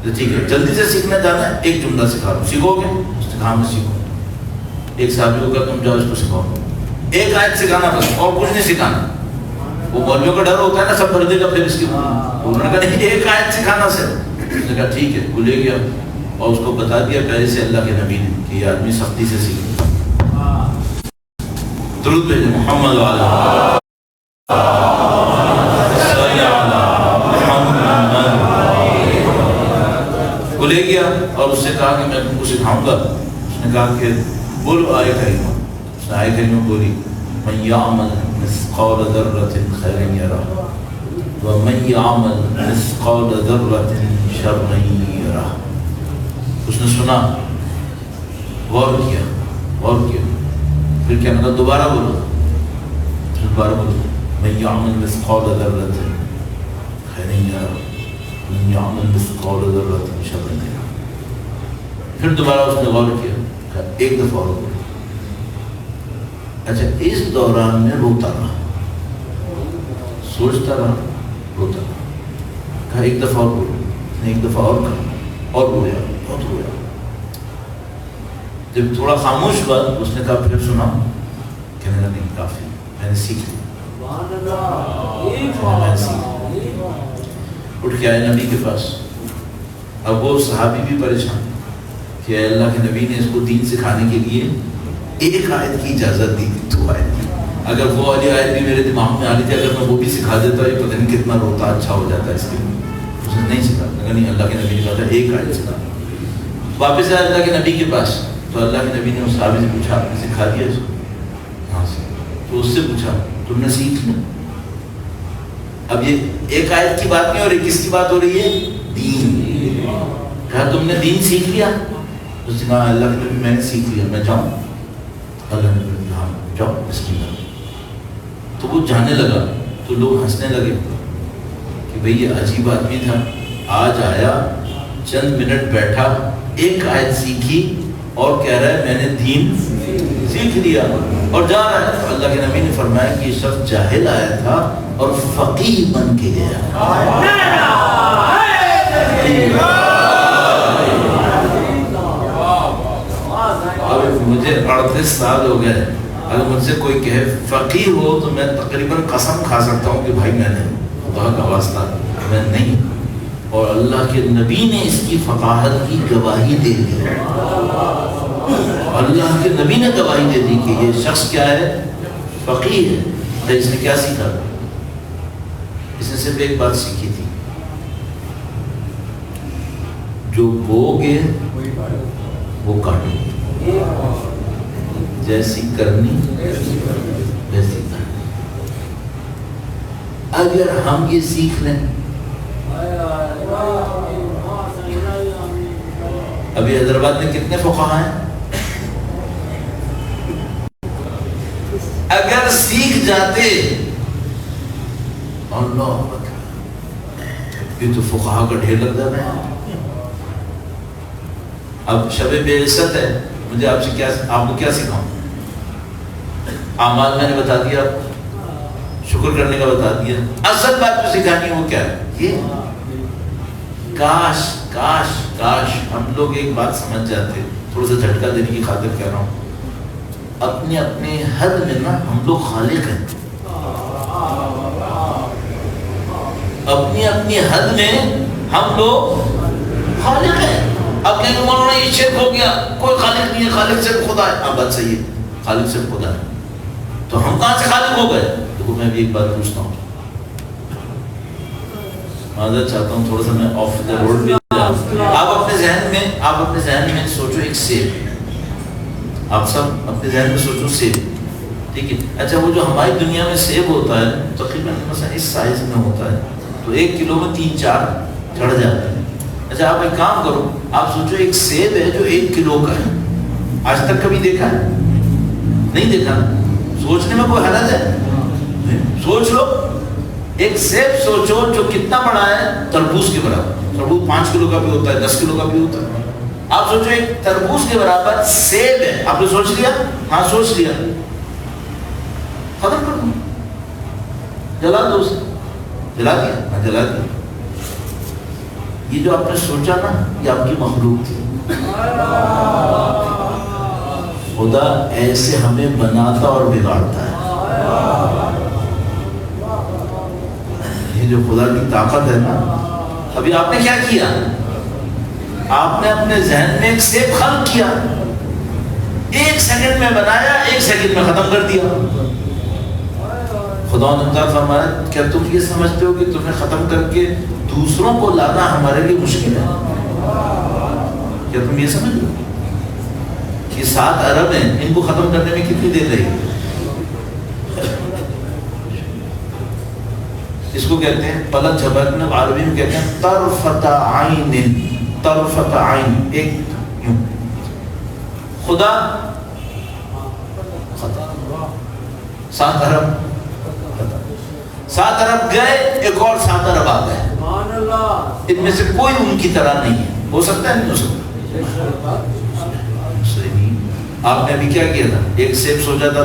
تو ٹھیک ہے جلدی سے سیکھنا چاہنا ہے، ایک جملہ سکھا دو، سیکھو گے؟ اس نے کہا میں سیکھوں. ایک صحابی کو کہا تم جاؤ اس کو سکھاؤ. ایک آیت سکھانا بس، اور کچھ نہیں سکھانا. وہ مولویوں کا ڈر ہوتا ہے نا سب بھر دے گا پھر اس کی. انہوں نے کہا نہیں، ایک آیت سکھانا سے. اس نے کہا ٹھیک ہے. وہ لے گیا اور اس کو بتا دیا پہلے سے اللہ کے نبی نے کہ یہ آدمی سختی سے سیکھے. درود بھیجے محمد والا وہ لے گیا اور اس سے کہا کہ میں تم کو سکھاؤں گا. اس نے کہا کہ بولو آیے کریمہ. اس نے آیے کریمہ بولی من یعمل مثقال ذرة خیرا یرہ ومن یعمل مثقال ذرة شرا یرہ. اس نے سنا، غور کیا، غور کیا، پھر کیا مطلب دوبارہ بولو، پھر دوبارہ بولو من یعمل مثقال ذرة خیرا یرہ من یعمل مثقال ذرة شرا یرہ. پھر دوبارہ اس نے غور کیا، ایک دفعہ اور بولو. اچھا اس دوران میں روتا رہا، سوچتا رہا، روتا رہا. کہا ایک دفعہ اور بولو، ایک دفعہ اور کہا اور رویا، بہت رویا. جب تھوڑا خاموش ہوا اس نے کہا پھر سنا. کہنے لگا نہیں کافی، میں نے سیکھ لیا. اٹھ کے آئے نبی کے پاس. اب وہ صحابی بھی پریشان کہ اللہ کے نبی نے اس کو دین سکھانے کے لیے ایک آیت کی اجازت دی تھی، 2 آیت کی. اگر وہ والی آیت بھی میرے دماغ میں آ رہی تھی، اگر میں وہ بھی سکھا دیتا یہ پتہ نہیں کتنا روتا اچھا ہو جاتا اس کے لیے. اس نے نہیں سکھا. نہیں، اللہ کے نبی نے کہا تھا ایک آیت سکھا. واپس آیا اللہ کے نبی کے پاس تو اللہ کے نبی نے اس صحابی سے پوچھا آپ نے سکھا دیا اس کو؟ ہاں سے. تو اس سے پوچھا تم نے سیکھ لیا؟ اب یہ ایک آیت کی بات نہیں ہو رہی، کس کی بات ہو رہی ہے؟ دین. کہا تم نے دین سیکھ لیا؟ اس نے کہا اللہ کے نبی میں نے سیکھ لیا، میں جاؤں؟ اللہ نے کہا ہاں جاؤ بسم اللہ. تو وہ جانے لگا تو لوگ ہنسنے لگے کہ بھئی یہ عجیب آدمی تھا، آج آیا چند منٹ بیٹھا ایک آیت سیکھی اور کہہ رہا ہے میں نے دین سیکھ لیا اور جا رہا ہے. اللہ کے نبی نے فرمایا کہ یہ شخص جاہل آیا تھا اور فقیہ بن کے گیا. مجھے 38 سال ہو گئے، اگر مجھ سے کوئی کہے فقیہ ہو تو میں تقریباً قسم کھا سکتا ہوں کہ بھائی میں نے، خدا کا واسطہ میں نہیں. اور اللہ کے نبی نے اس کی فقاہت کی گواہی دے دی. اللہ کے نبی نے گواہی دے دی کہ یہ شخص کیا ہے؟ فقیہ ہے. تو اس نے کیا سیکھا؟ اس نے صرف ایک بات سیکھی تھی، جو بو گے وہ کاٹو، جیسی کرنی ویسی کرنی. اگر ہم یہ سیکھ لیں، ابھی حیدرآباد میں کتنے فقہا ہیں؟ اگر سیکھ جاتے، اللہ یہ تو فقہا کا ڈھیر لگ جاتا ہے. اب شب بے عزت ہے، مجھے آپ سے کیا، آپ کو کیا سکھاؤں؟ اعمال میں نے بتا دیا، شکر کرنے کا بتا دیا. اصل بات جو سکھانی ہے وہ کیا ہے؟ یہ کاش کاش کاش ہم لوگ ایک بات سمجھ جاتے. تھوڑا سا جھٹکا دینے کی خاطر کہہ رہا ہوں، اپنے اپنے حد میں نا ہم لوگ خالق ہیں. اپنی اپنی حد میں ہم لوگ خالق ہیں. اب کہیں مولانا یہ شرک ہو گیا، کوئی خالق نہیں ہے، خالق صرف خدا ہے. اب بات صحیح ہے، خالق صرف خدا ہے، تو ہم کہاں سے خالق ہو گئے؟ دیکھو میں بھی ایک بات پوچھتا ہوں، معذرت چاہتا ہوں تھوڑا سا میں آف دا روڈ بھی جاؤں. آپ اپنے ذہن میں سوچو ایک سیب، آپ سب اپنے ذہن میں سوچو سیب، ٹھیک ہے؟ اچھا وہ جو ہماری دنیا میں سیب ہوتا ہے تقریباً مثلا اس سائز میں ہوتا ہے، تو 1 کلو میں 3-4 چڑھ جاتے ہیں. اچھا آپ ایک کام کرو، آپ سوچو ایک سیب ہے جو 1 کلو کا ہے، آج تک کبھی دیکھا ہے؟ نہیں دیکھا. سوچنے میں کوئی حرج ہے؟ سوچ لو ایک سیب سوچو جو کتنا بڑا ہے، تربوز کے برابر. تربوز 5 کلو کا بھی ہوتا ہے، 10 کلو کا بھی ہوتا ہے. آپ سوچو ایک تربوز کے برابر سیب ہے. آپ نے سوچ لیا؟ ہاں سوچ لیا. ختم کر دو، جلا دو اسے. جلا دیا؟ ہاں جلا دیا. یہ جو آپ نے سوچا نا یہ آپ کی مخلوق تھی. خدا ایسے ہمیں بناتا اور بگاڑتا ہے. یہ جو خدا کی طاقت ہے نا. ابھی آپ نے کیا کیا؟ آپ نے اپنے ذہن میں ایک سیب خلق کیا، 1 سیکنڈ میں بنایا، 1 سیکنڈ میں ختم کر دیا. خدا نے تعالیٰ فرمایا کیا تم یہ سمجھتے ہو کہ تمہیں ختم کر کے دوسروں کو لانا ہمارے لیے مشکل ہے؟ کیا تم یہ سمجھ لو کہ 7 ارب ہیں، ان کو ختم کرنے میں کتنی دیر لگے گی؟ اس کو کہتے ہیں پلک جھپکنا، عربی میں کہتے ہیں طرفت عین. طرفت عین، ایک یوں. خدا ختم. 7 ارب 7 ارب گئے، ایک اور 7 ارب آ گئے. ان میں سے کوئی ان کی طرح نہیں ہے. ہو سکتا ہے؟ نہیں ہو سکتا. آپ نے ابھی کیا کیا تھا؟ ایک سیب سوچا تھا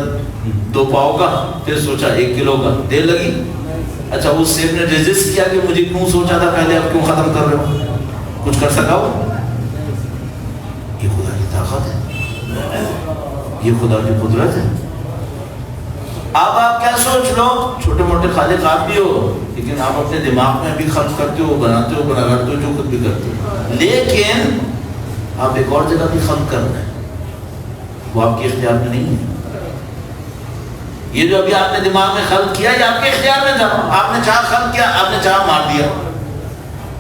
2 پاؤ کا، پھر سوچا 1 کلو کا، دیر لگی. اچھا اس سیب نے ریزسٹ کیا کہ مجھے کیوں سوچا تھا پہلے، آپ کیوں ختم کر رہے ہو؟ کچھ کر سکا ہو؟ یہ خدا کی طاقت ہے، یہ خدا کی قدرت ہے. اب آپ کیا سوچ لو، چھوٹے موٹے خالق آپ بھی ہو، لیکن آپ اپنے دماغ میں بھی خرچ کرتے ہو، بناتے ہو، بنا کرتے ہو، جو خود بھی کرتے ہو. لیکن آپ ایک اور جگہ بھی خلق کر رہے ہیں، وہ آپ کے اختیار میں نہیں ہے. یہ جو ابھی آپ نے دماغ میں خلق کیا یہ آپ کے اختیار میں تھا. آپ نے چاہ خلق کیا، آپ نے چاہ مار دیا.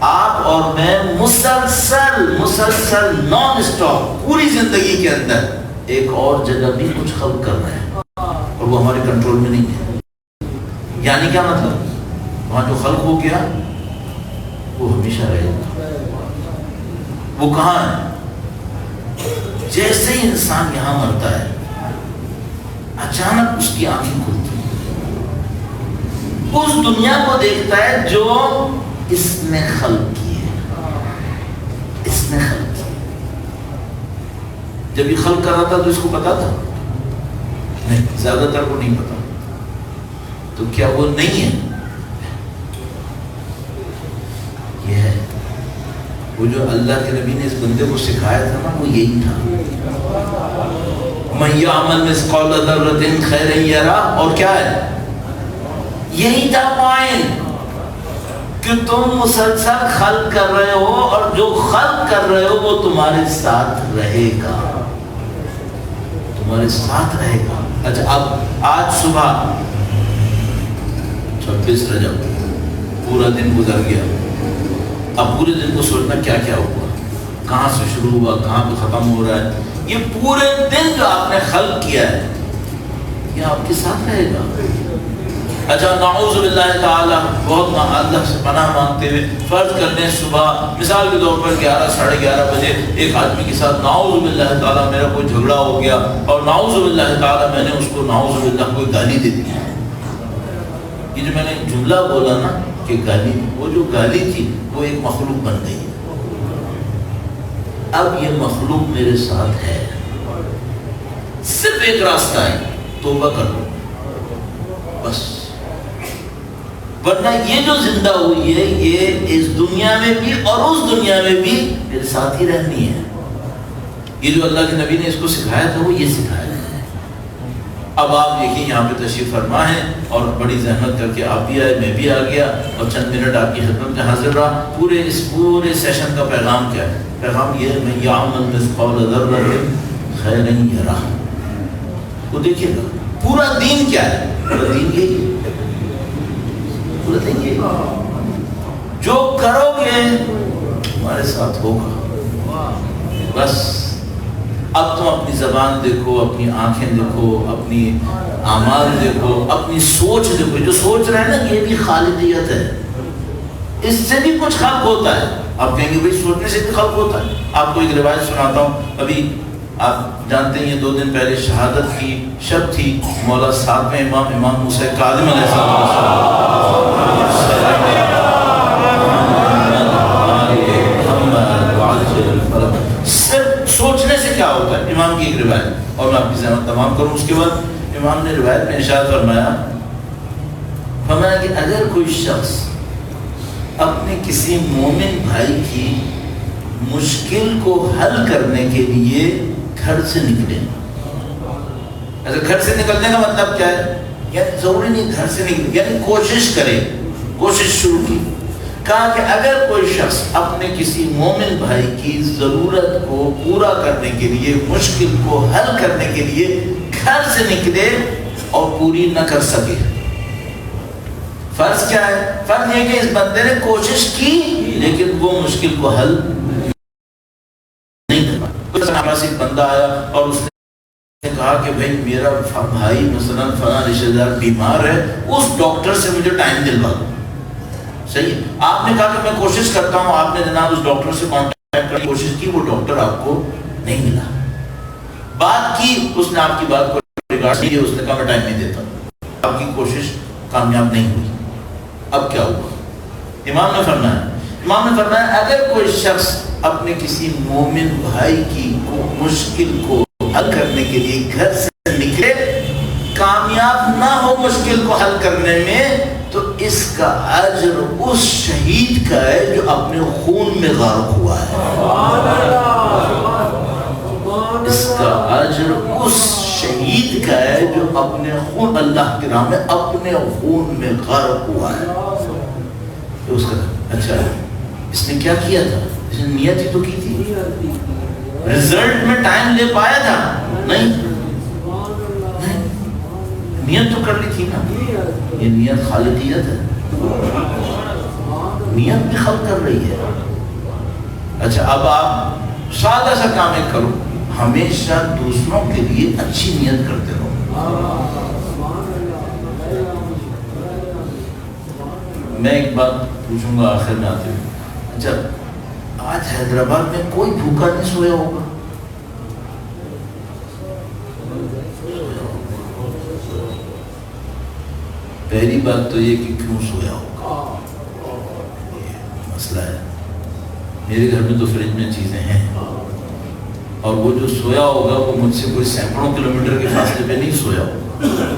آپ اور میں مسلسل نان اسٹاپ پوری زندگی کے اندر ایک اور جگہ بھی کچھ خلق کر رہے ہیں. اور وہ ہمارے کنٹرول میں نہیں ہے. یعنی کیا مطلب؟ وہاں جو خلق ہو گیا وہ ہمیشہ رہے گا. وہ کہاں ہے؟ جیسے ہی انسان یہاں مرتا ہے اچانک اس کی آنکھیں کھلتی ہیں، اس دنیا کو دیکھتا ہے جو اس نے خلق کی ہے. اس نے خلق کی. جب یہ خلق کر رہا تھا تو اس کو پتا تھا؟ نہیں، زیادہ تر کو نہیں پتا. تو کیا وہ نہیں ہے؟ یہ ہے. وہ جو اللہ کے نبی نے اس بندے کو سکھایا تھا نا، وہ یہی تھا. مَن یعمل مثقال ذرۃ خیرا یرہ. اور کیا ہے؟ یہی تھا پوائنٹ کہ تم مسلسل خلق کر رہے ہو، اور جو خلق کر رہے ہو وہ تمہارے ساتھ رہے گا. تمہارے ساتھ رہے گا. اچھا، اب آج صبح 26 رجب پورا دن گزر گیا. اب پورے دن کو سوچنا کیا کیا ہوا، کہاں سے شروع ہوا، کہاں پہ ختم ہو رہا ہے. یہ پورے دن جو آپ نے خلق کیا ہے یہ آپ کے ساتھ رہے گا. اچھا، نعوذ باللہ تعالی، بہت اللہ سے پناہ مانگتے ہوئے فرض کر لیں صبح مثال کے طور پر 11 ساڑھے 11 بجے ایک آدمی کے ساتھ نعوذ باللہ تعالی میرا کوئی جھگڑا ہو گیا، اور نعوذ باللہ تعالی میں نے اس کو نعوذ باللہ کوئی گالی دے دی. یہ جو میں نے جملہ بولا نا کہ گالی، وہ جو گالی تھی وہ ایک مخلوق بن گئی. اب یہ مخلوق میرے ساتھ ہے، صرف ایک راستہ ہے، توبہ کر لو بس. ورنہ یہ جو زندہ ہوئی ہے یہ اس دنیا میں بھی اور اس دنیا میں بھی میرے ساتھ ہی رہنی ہے. یہ جو اللہ کے نبی نے اس کو سکھایا تھا وہ یہ سکھایا ہے. اب آپ دیکھیں یہاں پہ تشریف فرما ہے اور بڑی زحمت کر کے آپ بھی آئے، میں بھی آ گیا اور چند منٹ آپ کی خدمت میں حاضر رہا. اس پورے سیشن کا پیغام کیا ہے؟ پیغام یہ ہے، من یعمل مثقال ذرۃ خیرا یرہ. وہ دیکھیے گا پورا دین کیا ہے. پورا دین یہی ہے. پورا دین یہی ہے. جو کرو گے تمہارے ساتھ ہوگا. بس اب تم اپنی زبان دیکھو، اپنی آنکھیں دیکھو، اپنی اعمال دیکھو، اپنی سوچ دیکھو. جو سوچ رہے ہیں نا یہ بھی خالقیت ہے. اس سے بھی کچھ خلق ہوتا ہے. آپ کہیں گے بھائی سوچنے سے بھی خلق ہوتا ہے. آپ کو ایک روایت سناتا ہوں. ابھی آپ جانتے ہیں یہ 2 دن پہلے شہادت کی شب تھی مولا 7ویں امام موسیٰ کاظم علیہ السلام. صرف سوچنے سے کیا ہوتا ہے؟ امام کی ایک روایت، اور میں آپ کی ذہن تمام کروں. اس کے بعد امام نے روایت میں ارشاد فرمایا کہ اگر کوئی شخص اپنے کسی مومن بھائی کی مشکل کو حل کرنے کے لیے گھر سے نکلے. اچھا، گھر سے نکلنے کا مطلب کیا ہے؟ یعنی ضروری نہیں گھر سے نکلے، یعنی کوشش کرے، کوشش شروع کی. کہا کہ اگر کوئی شخص اپنے کسی مومن بھائی کی ضرورت کو پورا کرنے کے لیے، مشکل کو حل کرنے کے لیے گھر سے نکلے اور پوری نہ کر سکے، فرض کیا ہے؟ فرض یہ کہ اس بندے نے کوشش کی لیکن وہ مشکل کو حل نہیں کرا. ایک بندہ آیا اور اس نے کہا کہ بھائی میرا بھائی مثلا فلاں رشتہ دار بیمار ہے، اس ڈاکٹر سے مجھے ٹائم دلوا دو. صحیح ہے. آپ نے کہا کہ میں کوشش کرتا ہوں، آپ نے جناب اس ڈاکٹر سے کانٹیکٹ کرنے کی کوشش کی، وہ ڈاکٹر آپ کو نہیں ملا. بات کی اس نے آپ کی بات کو ریگارڈ کیا، اس نے کہا میں ٹائم نہیں دیتا. آپ کی کوشش کامیاب نہیں ہوئی. اب کیا ہوا؟ امام نے فرمایا اگر کوئی شخص اپنے کسی مومن بھائی کی مشکل کو حل کرنے کے لیے گھر سے نکلے، کامیاب نہ ہو مشکل کو حل کرنے میں، تو اس کا اجر اس شہید کا ہے جو اپنے خون میں غرق ہوا ہے. اس کا اجر اس شہید کا ہے جو اپنے خون، اللہ کے راہ میں اپنے خون میں غرق ہوا ہے. تو اس کا اچھا اس نے کیا کیا تھا؟ اس نے نیت ہی تو کی تھی. رزلٹ میں ٹائم لے پایا تھا؟ نہیں. نیت تو کر لی تھی نا. یہ نیت خالقیت ہے. نیت بھی خلق کر رہی ہے. اچھا اب آپ سادہ سا کام ایک کرو، ہمیشہ دوسروں کے لیے اچھی نیت کرتے رہو. میں ایک بات پوچھوں گا آخر میں آتے ہوئے. اچھا آج حیدرآباد میں کوئی بھوکا نہیں سویا ہوگا؟ پہلی بات تو یہ کہ کیوں سویا ہوگا، یہ مسئلہ ہے. میرے گھر میں تو فریج میں چیزیں ہیں، اور وہ جو سویا ہوگا وہ مجھ سے کوئی سینکڑوں کلومیٹر کے فاصلے پہ نہیں سویا ہوگا.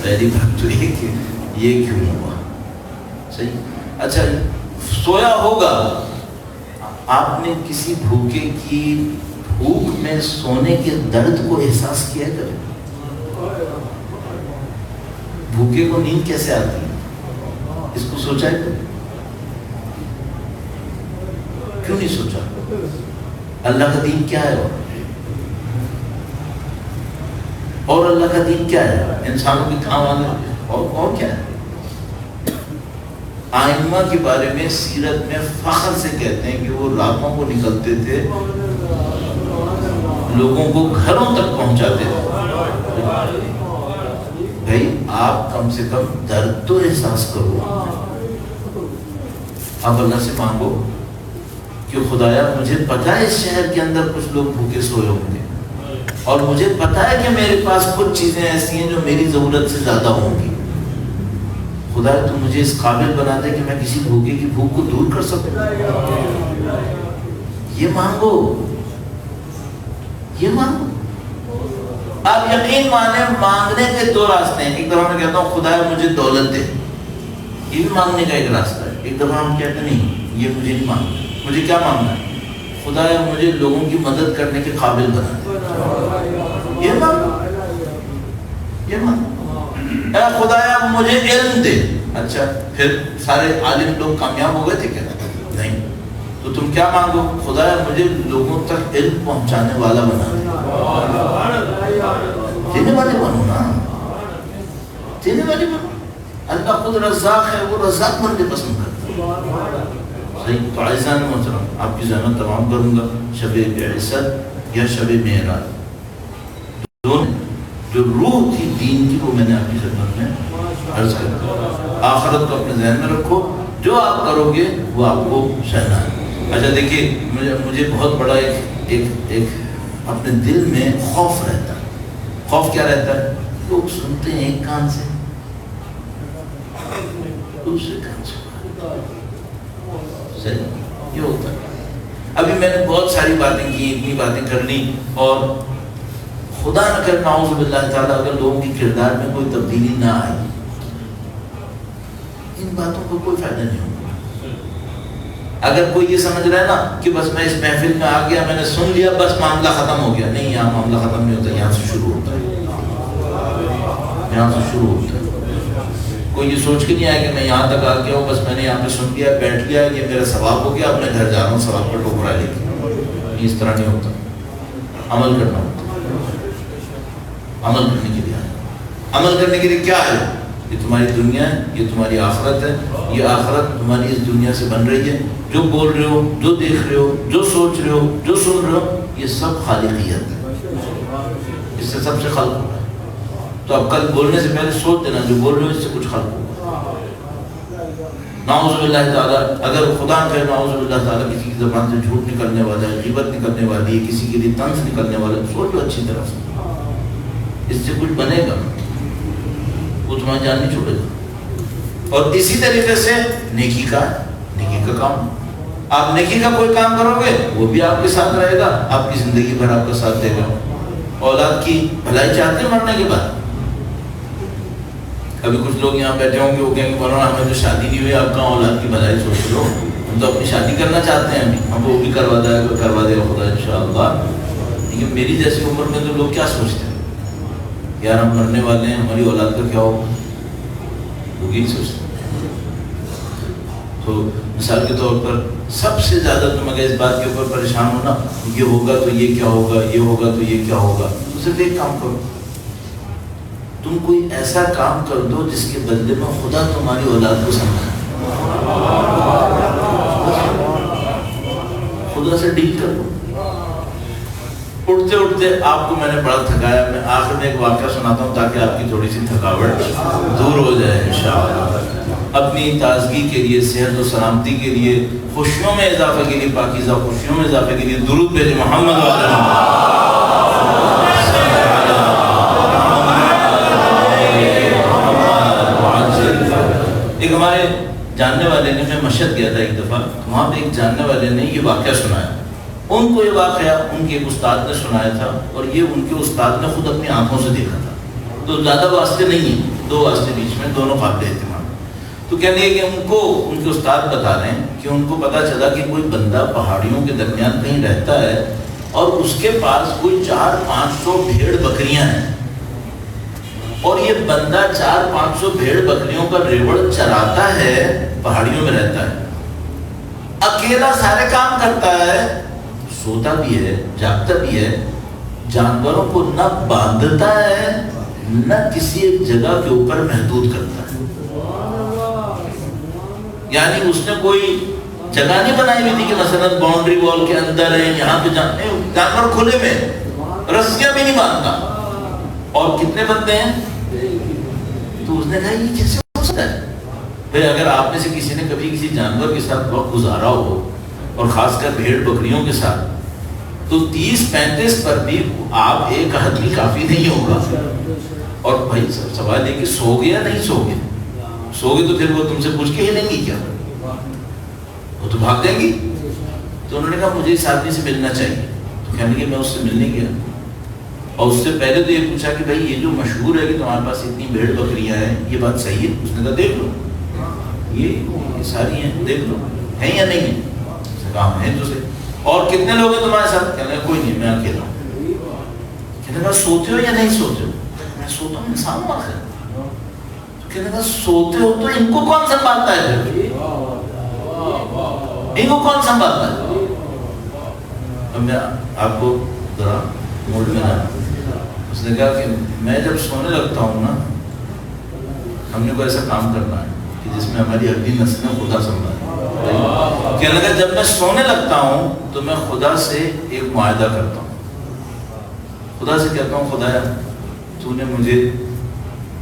پہلی بات تو یہ کہ یہ کیوں ہوا. صحیح. اچھا سویا ہوگا، آپ نے کسی بھوکے کی بھوک میں سونے کے درد کو احساس کیا کبھی؟ بھوکے کو نیند کیسے آتی ہے، اس کو سوچا ہے کبھی؟ کیوں نہیں سوچا؟ اللہ کا دین کیا ہے اور اللہ کا دین کیا ہے؟ انسانوں کے کام آنے اور کیا ہے؟ آئمہ کے بارے میں سیرت میں فخر سے کہتے ہیں کہ وہ راتوں کو نکلتے تھے، لوگوں کو گھروں تک پہنچاتے تھے. بھائی آپ کم سے کم درد تو احساس کرو. آپ اللہ سے مانگو کہ خدایا مجھے پتا ہے اس شہر کے اندر کچھ لوگ بھوکے سوئے ہوں گے، اور مجھے پتا ہے کہ میرے پاس کچھ چیزیں ایسی ہیں جو میری ضرورت سے زیادہ ہوں گی. خدا تو مجھے اس قابل بنا دے کہ میں کسی بھوکے کی بھوک کو دور کر سکوں. یہ مانگو، یہ مانگو. آپ یقین مانیں مانگنے کے دو راستے ہیں. ایک دفعہ میں کہتا ہوں خدا مجھے دولت دے، یہ بھی مانگنے کا ایک راستہ ہے. ایک دفعہ ہم کہتے نہیں یہ مجھے نہیں مانگنا. مجھے کیا مانگنا ہے؟ خدا مجھے لوگوں کی مدد کرنے کے قابل بنا دے. یہ مانگو، یہ مانگو. اے خدایا مجھے علم دے. اچھا پھر سارے عالم لوگ کامیاب ہو گئے تھے کیا؟ نہیں. تو تم کیا مانگو؟ خدایا مجھے لوگوں تک علم پہنچانے والا بنا دے. دینے والے بنو نا، دینے والے بنو. اللہ خود رزاق ہے، وہ رزاق بننے پسند کرتا ہے. صحیح. تو عزیزان محترم آپ کی زحمت تمام کروں گا. شب بعثت یا شب معراج دونوں جو روح تھی دین کی وہ میں نے آپ کی خدمت میں عرض کر دیا. آخرت کو اپنے ذہن میں رکھو، جو آپ کرو گے وہ آپ کو سہنا ہے. اچھا دیکھیے مجھے بہت بڑا ایک اپنے دل میں خوف رہتا ہے. خوف کیا رہتا ہے؟ لوگ سنتے ہیں ایک کان سے دوسرے کان سے. صحیح یہ ہوتا ہے. ابھی میں نے بہت ساری باتیں کی، اتنی باتیں کر لی، اور خدا نہ کرے نعوذ باللہ تعالیٰ اگر لوگوں کی کردار میں کوئی تبدیلی نہ آئی، ان باتوں کو کوئی فائدہ نہیں ہوگا. اگر کوئی یہ سمجھ رہا ہے نا کہ بس میں اس محفل میں آ گیا، میں نے سن لیا، بس معاملہ ختم ہو گیا. نہیں، یہاں معاملہ ختم نہیں ہوتا، یہاں سے شروع ہوتا ہے. یہاں سے شروع ہوتا ہے. کوئی یہ سوچ کے نہیں آیا کہ میں یہاں تک آ گیا ہوں، بس میں نے یہاں پہ سن لیا، بیٹھ گیا، یہ میرا ثواب ہو گیا، اب میں گھر جا رہا ہوں ثواب کا ٹوکرا لے کے. اس طرح نہیں ہوتا. عمل کرنا ہوتا. عمل کرنے کے لیے آیا. عمل کرنے کے لیے کیا ہے؟ یہ تمہاری دنیا ہے، یہ تمہاری آخرت ہے. یہ آخرت تمہاری اس دنیا سے بن رہی ہے. جو بول رہے ہو، جو دیکھ رہے ہو، جو سوچ رہے ہو، جو سن رہے ہو، یہ سب خالقیت ہے. اس سے سب سے خلق ہو رہا ہے. تو اب کل بولنے سے پہلے سوچ دینا جو بول رہے ہو اس سے کچھ خلق ہوگا. نعوذ باللہ تعالیٰ اگر خدا کہ نعوذ باللہ تعالیٰ کسی کی زبان سے جھوٹ نکلنے والا ہے، غیبت نکلنے والی ہے، کسی کے لیے طنز نکلنے والا ہے، سوچ لو اچھی طرح سے. اس سے کچھ بنے گا، وہ تمہاری جان نہیں چھوڑے گا. اور اسی طریقے سے نیکی کا کام، آپ نیکی کا کوئی کام کرو گے وہ بھی آپ کے ساتھ رہے گا، آپ کی زندگی بھر آپ کا ساتھ دے گا. اولاد کی بھلائی چاہتے ہیں مرنے کے بعد. ابھی کچھ لوگ یہاں بیٹھے ہوں گے، وہ کہیں گے مولانا ہمیں تو شادی نہیں ہوئی، آپ کہاں اولاد کی بھلائی سوچ لو. ہم تو اپنی شادی کرنا چاہتے ہیں، ہم وہ بھی کروا دے گا خدا انشاءاللہ. لیکن میری جیسی عمر میں تو لوگ کیا سوچتے ہیں، یار ہم مرنے والے ہیں، ہماری اولاد کا کیا ہوگا، وہ یہی سوچتے ہیں. تو مثال کے طور پر سب سے زیادہ تم اگر اس بات کے اوپر پریشان ہونا یہ ہوگا تو یہ کیا ہوگا، یہ ہوگا تو یہ کیا ہوگا، تو صرف ایک کام کرو، تم کوئی ایسا کام کر دو جس کے بدلے میں خدا تمہاری اولاد کو سمجھائے. خدا سے ڈیل کر دو. اٹھتے اٹھتے آپ کو میں نے بڑا تھکایا، میں آخر میں ایک واقعہ سناتا ہوں تاکہ آپ کی تھوڑی سی تھکاوٹ دور ہو جائے انشاءاللہ. اپنی تازگی کے لیے، صحت و سلامتی کے لیے، خوشیوں میں اضافے کے لیے، پاکیزہ خوشیوں میں اضافے کے لیے درود بھیجیں محمد والے ایک ہمارے جاننے والے نے، میں مشہد گیا تھا ایک دفعہ، وہاں پہ ایک جاننے والے نے یہ واقعہ سنایا. ان کو یہ واقعہ ان کے ایک استاد نے سنایا تھا، اور یہ ان کے استاد نے خود اپنی آنکھوں سے دیکھا تھا. تو زیادہ واسطے نہیں ہیں، 2 واسطے بیچ میں، دونوں قابل اعتماد. تو کہنے لگے کہ ان کے استاد بتا رہے ہیں کہ ان کو پتہ چلا کہ کوئی بندہ پہاڑیوں کے درمیان کہیں رہتا ہے اور اس کے پاس کوئی 400-500 بھیڑ بکریاں ہیں، اور یہ بندہ 400-500 بھیڑ بکریوں کا ریوڑ چراتا ہے، پہاڑیوں میں رہتا ہے، اکیلا سارے کام کرتا ہے، سوتا بھی ہے، جاگتا بھی ہے، جانوروں کو نہ باندھتا ہے نہ کسی ایک جگہ کے اوپر محدود کرتا ہے. یعنی اس نے کوئی جگہ نہیں بنائی ہوئی تھی کہ مثلا باؤنڈری وال کے اندر ہے، یہاں پہ جانور کھلے میں، رسیاں بھی نہیں باندھتا. اور کتنے بندے ہیں؟ تو اس نے کہا یہ کیسے ہو سکتا ہے؟ بھئی اگر آپ میں سے کسی نے کبھی کسی جانور کے ساتھ وقت گزارا ہو، اور خاص کر بھیڑ بکریوں کے ساتھ، تو 30-35 پر بھی آپ ایک آدمی کافی نہیں ہوگا. اور بھائی سوال ہے کہ سو گیا نہیں سو گیا؟ سو گے تو پھر وہ تم سے پوچھ کے ہی لیں گی کیا؟ وہ تو بھاگ جائیں گی. تو انہوں نے کہا مجھے اس آدمی سے ملنا چاہیے. تو کہنے لگے میں اس سے ملنے گیا، اور اس سے پہلے تو یہ پوچھا کہ بھائی یہ جو مشہور ہے کہ تمہارے پاس اتنی بھیڑ بکریاں ہیں، یہ بات صحیح ہے؟ اس نے کہا دیکھ لو، یہ ساری ہیں، دیکھ لو ہیں یا نہیں ہیں. کام ہے تو سے. اور کتنے لوگ ہیں تمہارے ساتھ؟ کہنے لگا کوئی نہیں، میں اکیلا ہوں. کہنے لگا سوتے ہو یا نہیں سوتے ہو؟ میں سوتا ہوں، انسان ہوں آخر. کہنے لگا سوتے ہو تو ان کو کون سنبھالتا ہے پھر؟ ان کو کون سنبھالتا ہے؟ اب میں آپ کو ذرا موڈ میں لانا. اس نے کہا کہ میں جب سونے لگتا ہوں نا، ہم نے کوئی ایسا کام کرنا ہے کہ جس میں ہماری اگلی نسلیں خدا سنبھالیں. کہنے لگا جب میں سونے لگتا ہوں تو میں خدا سے ایک معاہدہ کرتا ہوں. خدا سے کہتا ہوں خدایا تو نے مجھے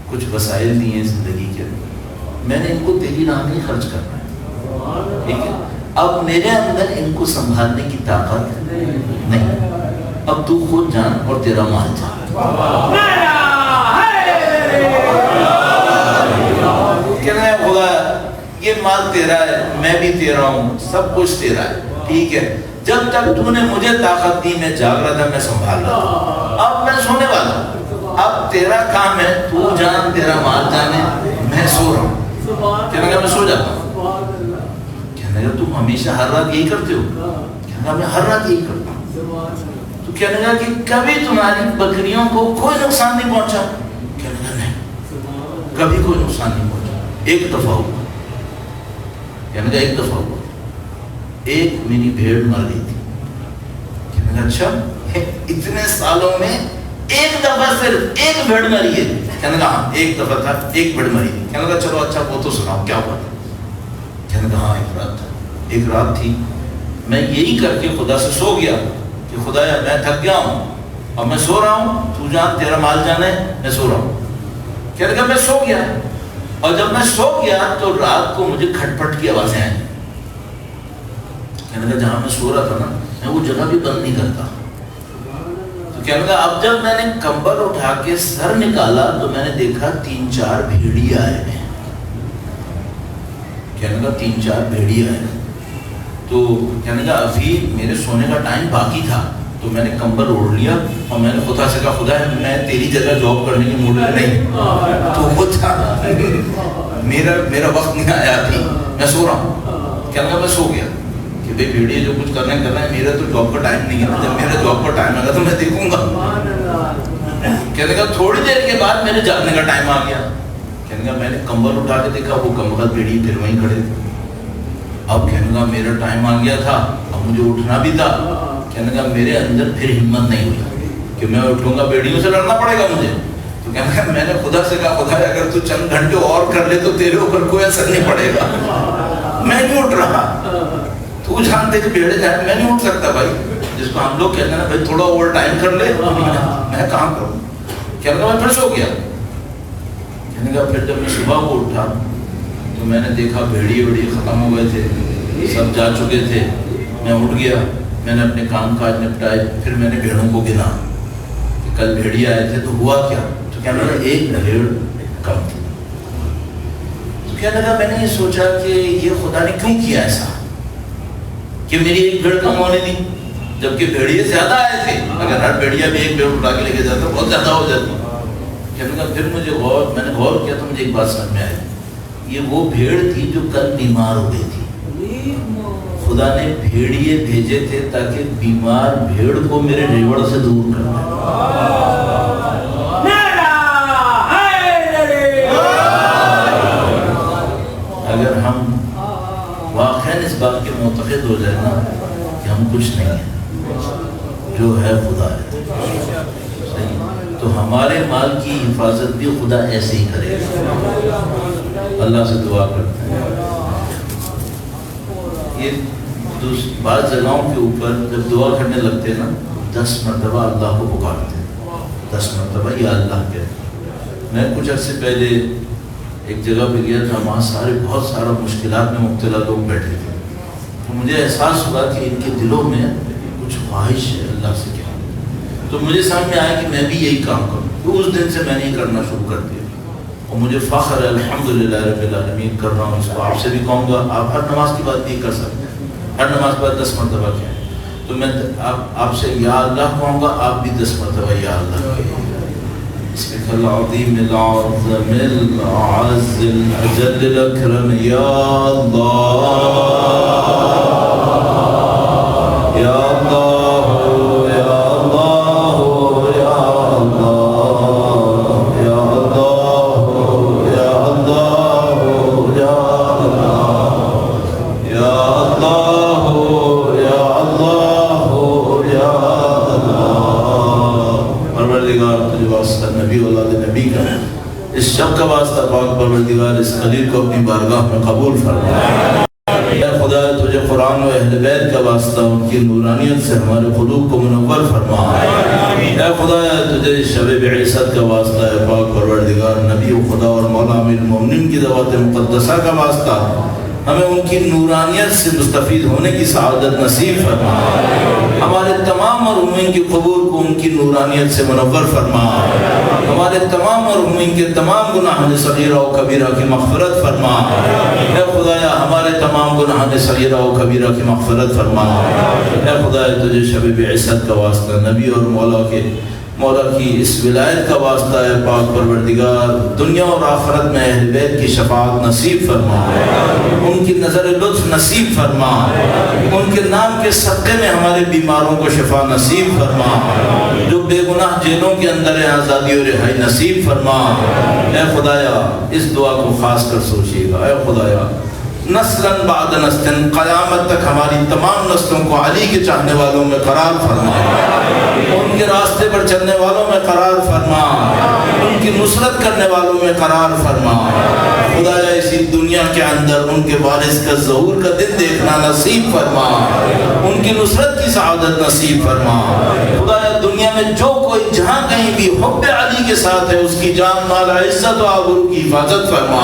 کچھ وسائل دیے ہیں زندگی کے، میں نے ان کو تیری راہ میں خرچ کرنا ہے، ٹھیک ہے؟ اب میرے اندر ان کو سنبھالنے کی طاقت نہیں، اب تو خود جان اور تیرا مال جان. کہنا ہے خدا یہ مال تیرا ہے، میں بھی تیرا ہوں، سب کچھ تیرا ہے، ٹھیک ہے؟ جب تک تو نے مجھے طاقت دی، میں جاگ رہا تھا، میں سنبھال رہا تھا، اب میں سونے والا ہوں، اب تیرا کام ہے، تو جان تیرا مال جانے، میں سو رہا ہوں. کہنے لگا میں سو جاتا ہوں. کہنے لگا تم ہمیشہ ہر رات یہی کرتے ہو؟ کہنے لگا میں ہر رات یہی کرتا ہوں. تو کہنے لگا کہ کبھی تمہاری بکریوں کو کوئی نقصان نہیں پہنچا؟ کہنے لگا نہیں، کبھی کوئی نقصان نہیں پہنچا. ایک دفعہ ہوا. کہنے لگا ایک دفعہ ہوا، ایک میری بھیڑ مر گئی تھی. کہنے لگا اچھا اتنے سالوں میں ایک دفعہ صرف ایک بھیڑ مری ہے؟ کہنے لگا ہاں ایک دفعہ تھا، ایک بھیڑ مری تھی. کہنے لگا چلو اچھا وہ تو سناؤ کیا ہوا تھا؟ کہنے لگا ہاں ایک رات تھی، میں یہی کر کے خدا سے سو گیا کہ خدایا میں تھک گیا ہوں، اب میں سو رہا ہوں، تو جان تیرا مال جانے، میں سو رہا ہوں. کہنے لگا میں سو گیا، اور جب میں سو گیا تو رات کو مجھے کھٹ پٹ کی آوازیں آئیں. کہنے لگا جہاں میں سو رہا تھا نا، میں وہ جگہ بھی بند نہیں کرتا. تو کہنے لگا اب جب میں نے کمبل اٹھا کے سر نکالا تو میں نے دیکھا 3-4 بھیڑیے آئے ہیں. کہنے لگا 3-4 بھیڑیے آئے. تو کہنے لگا ابھی میرے سونے کا ٹائم باقی تھا، تو میں نے کمبل اوڑھ لیا اور میں نے خدا سے کہا خدا ہے میں تیری جگہ جاب کرنے کی موڈ میں نہیں. تو وہ تھا میرا وقت نہیں آیا ابھی، میں سو رہا ہوں. کہنے لگا میں سو گیا کہ بھائی بھیڑیے جو کچھ کرنا ہے، میرا تو جاب کا ٹائم نہیں ہے، جب میرا جاب کا ٹائم آگا تو میں دیکھوں گا. کہنے لگا تھوڑی دیر کے بعد میرے جاگنے کا ٹائم آ گیا. کہنے لگا میں نے کمبل اٹھا کے دیکھا، وہ کمبل بھیڑیے پھر وہیں کھڑے تھے. اب کہنے لگا میرا ٹائم آ گیا تھا، اب مجھے اٹھنا بھی تھا. کہنے لگا میرے اندر پھر ہمت نہیں ہوئی کہ میں اٹھوں گا، بھیڑیوں سے لڑنا پڑے گا مجھے. تو کہنے لگا میں نے خدا سے کہا خدا اگر تو چند گھنٹے اور کر لے تو تیرے اوپر کوئی اثر نہیں پڑے گا، میں نہیں اٹھ رہا. تو جانتے کہ بھیڑے جائے میں نہیں اٹھ سکتا بھائی، جس کو ہم لوگ کہتے ہیں نا بھائی تھوڑا اوور ٹائم کر لے، میں کام کروں. کہنے لگا میں پھر سو گیا. کہنے لگا پھر جب میں صبح کو اٹھا تو میں نے دیکھا بھیڑیے ویڑیے ختم ہو گئے تھے، سب جا چکے تھے. میں اٹھ گیا، میں نے اپنے کام کاج نپٹائے. پھر میں نے بھیڑوں کو گنا کہ کل بھیڑیے آئے تھے تو ہوا کیا؟ تو کہنے لگا ایک بھیڑ کم تھی. تو کہنے لگا میں نے یہ سوچا کہ یہ خدا نے کیوں کیا ایسا کہ میری ایک بھیڑ کم ہونے دی، جبکہ بھیڑیے زیادہ آئے تھے. اگر ہر بھیڑیا بھی ایک بھیڑ اٹھا کے لے کے جاتا بہت زیادہ ہو جاتی. کہنے لگا پھر میں نے غور کیا تو مجھے ایک بات سمجھ میں آئی، یہ وہ بھیڑ تھی جو کل بیمار ہو گئی تھی. خدا نے بھیڑیے بھیجے تھے تاکہ بیمار بھیڑ کو میرے ریوڑ سے دور کر دیں. اگر ہم واقعاً اس بات کے معتقد ہو جائے نا کہ ہم کچھ نہیں ہیں، جو ہے خدا ہے، تو ہمارے مال کی حفاظت بھی خدا ایسے ہی کرے گا. اللہ سے دعا کرتے ہیں. یہ بعض جگہوں کے اوپر جب دعا کرنے لگتے ہیں نا 10 مرتبہ اللہ کو پکارتے ہیں، 10 مرتبہ یا اللہ کہتے. میں کچھ عرصے پہلے ایک جگہ پہ گیا تھا، وہاں بہت سارا مشکلات میں مبتلا لوگ بیٹھے تھے. تو مجھے احساس ہوا کہ ان کے دلوں میں کچھ خواہش ہے اللہ سے کیا. تو مجھے سمجھ میں آیا کہ میں بھی یہی کام کروں. تو اس دن سے میں نے یہ کرنا شروع کر دیا اور مجھے فخر ہے الحمدللہ رب العالمین کر رہا ہوں. اس کو آپ سے بھی کہوں گا، آپ ہر نماز کی بات نہیں کر سکتے، ہر نماز کے بعد 10 مرتبہ کہیں. تو میں آپ سے یا اللہ کہوں گا، آپ بھی 10 مرتبہ یا اللہ کہیں. اسمک العظیم العظم العز الاجل الاکرم یا اللہ یا اللہ یا اللہ یا اللہ یا اللہ یا اللہ یا اللہ یا اللہ یا اللہ یا اللہ. پروردگار تجھے واسطہ نبی اولاد نبی کا اس شب کا واسطہ پاک پروردگار اس خلیل کو اپنی بارگاہ میں قبول فرما. اے خدا تجھے قرآن و اہل بیت کا واسطہ ان کی نورانیت سے ہمارے قلوب کو منور فرما. اے خدا تجھے شب بعثت کا واسطہ ہے پاک پروردگار نبی و خدا اور مولا امیر المومنین کی ذوات مقدسہ کا واسطہ ہمیں ان کی نورانیت سے مستفید ہونے کی سعادت نصیب فرما. ہمارے تمام مرحومین کی قبور کو ان کی نورانیت سے منور فرما. ہمارے تمام مرحومین کے تمام گناہان صغیرہ و کبیرہ کی مغفرت فرما. اے خدایا ہمارے تمام گناہان صغیرہ و کبیرہ کی مغفرت فرما. اے خدایا تجھے شب بعثت کا واسطہ نبی اور مولا کی اس ولایت کا واسطہ ہے پاک پروردگار دنیا اور آخرت میں اہل بیت کی شفاعت نصیب فرما. ان کی نظر لطف نصیب فرما. ان کے نام کے صدقے میں ہمارے بیماروں کو شفا نصیب فرما. جو بے گناہ جیلوں کے اندر ہیں آزادی و رہائی نصیب فرما. اے خدایا اس دعا کو خاص کر سوچیے گا. اے خدایا نسلاً بعد نسل قیامت تک ہماری تمام نسلوں کو علی کے چاہنے والوں میں قرار فرما. ان کے راستے پر چلنے والوں میں قرار فرما. ان کی نصرت کرنے والوں میں قرار فرما. خدایا اسی دنیا کے اندر ان کے وارث کا ظہور کا دن دیکھنا نصیب فرما. ان کی نصرت کی سعادت نصیب فرما. خدایا دنیا میں جو کوئی جہاں کہیں بھی حب علی کے ساتھ ہے اس کی جان مال عزت و آبرو کی حفاظت فرما.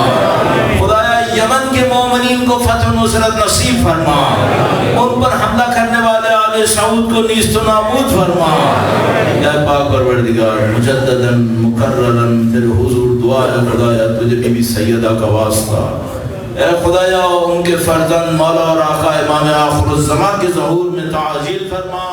خدایا یمن کے مومنین کو فتح و نصرت نصیب فرما. ان پر حملہ کرنے والے آل سعود کو نیست و نابود فرما. اے پاک پروردگار مجدداً مکرراً تیرے حضور دعا ہے خدایا تجھے بی بی سیدہ کا واسطہ. اے خدایا ان کے فرزند مولا اور آقا امام آخر الزمان کے ظہور میں تعجیل فرما.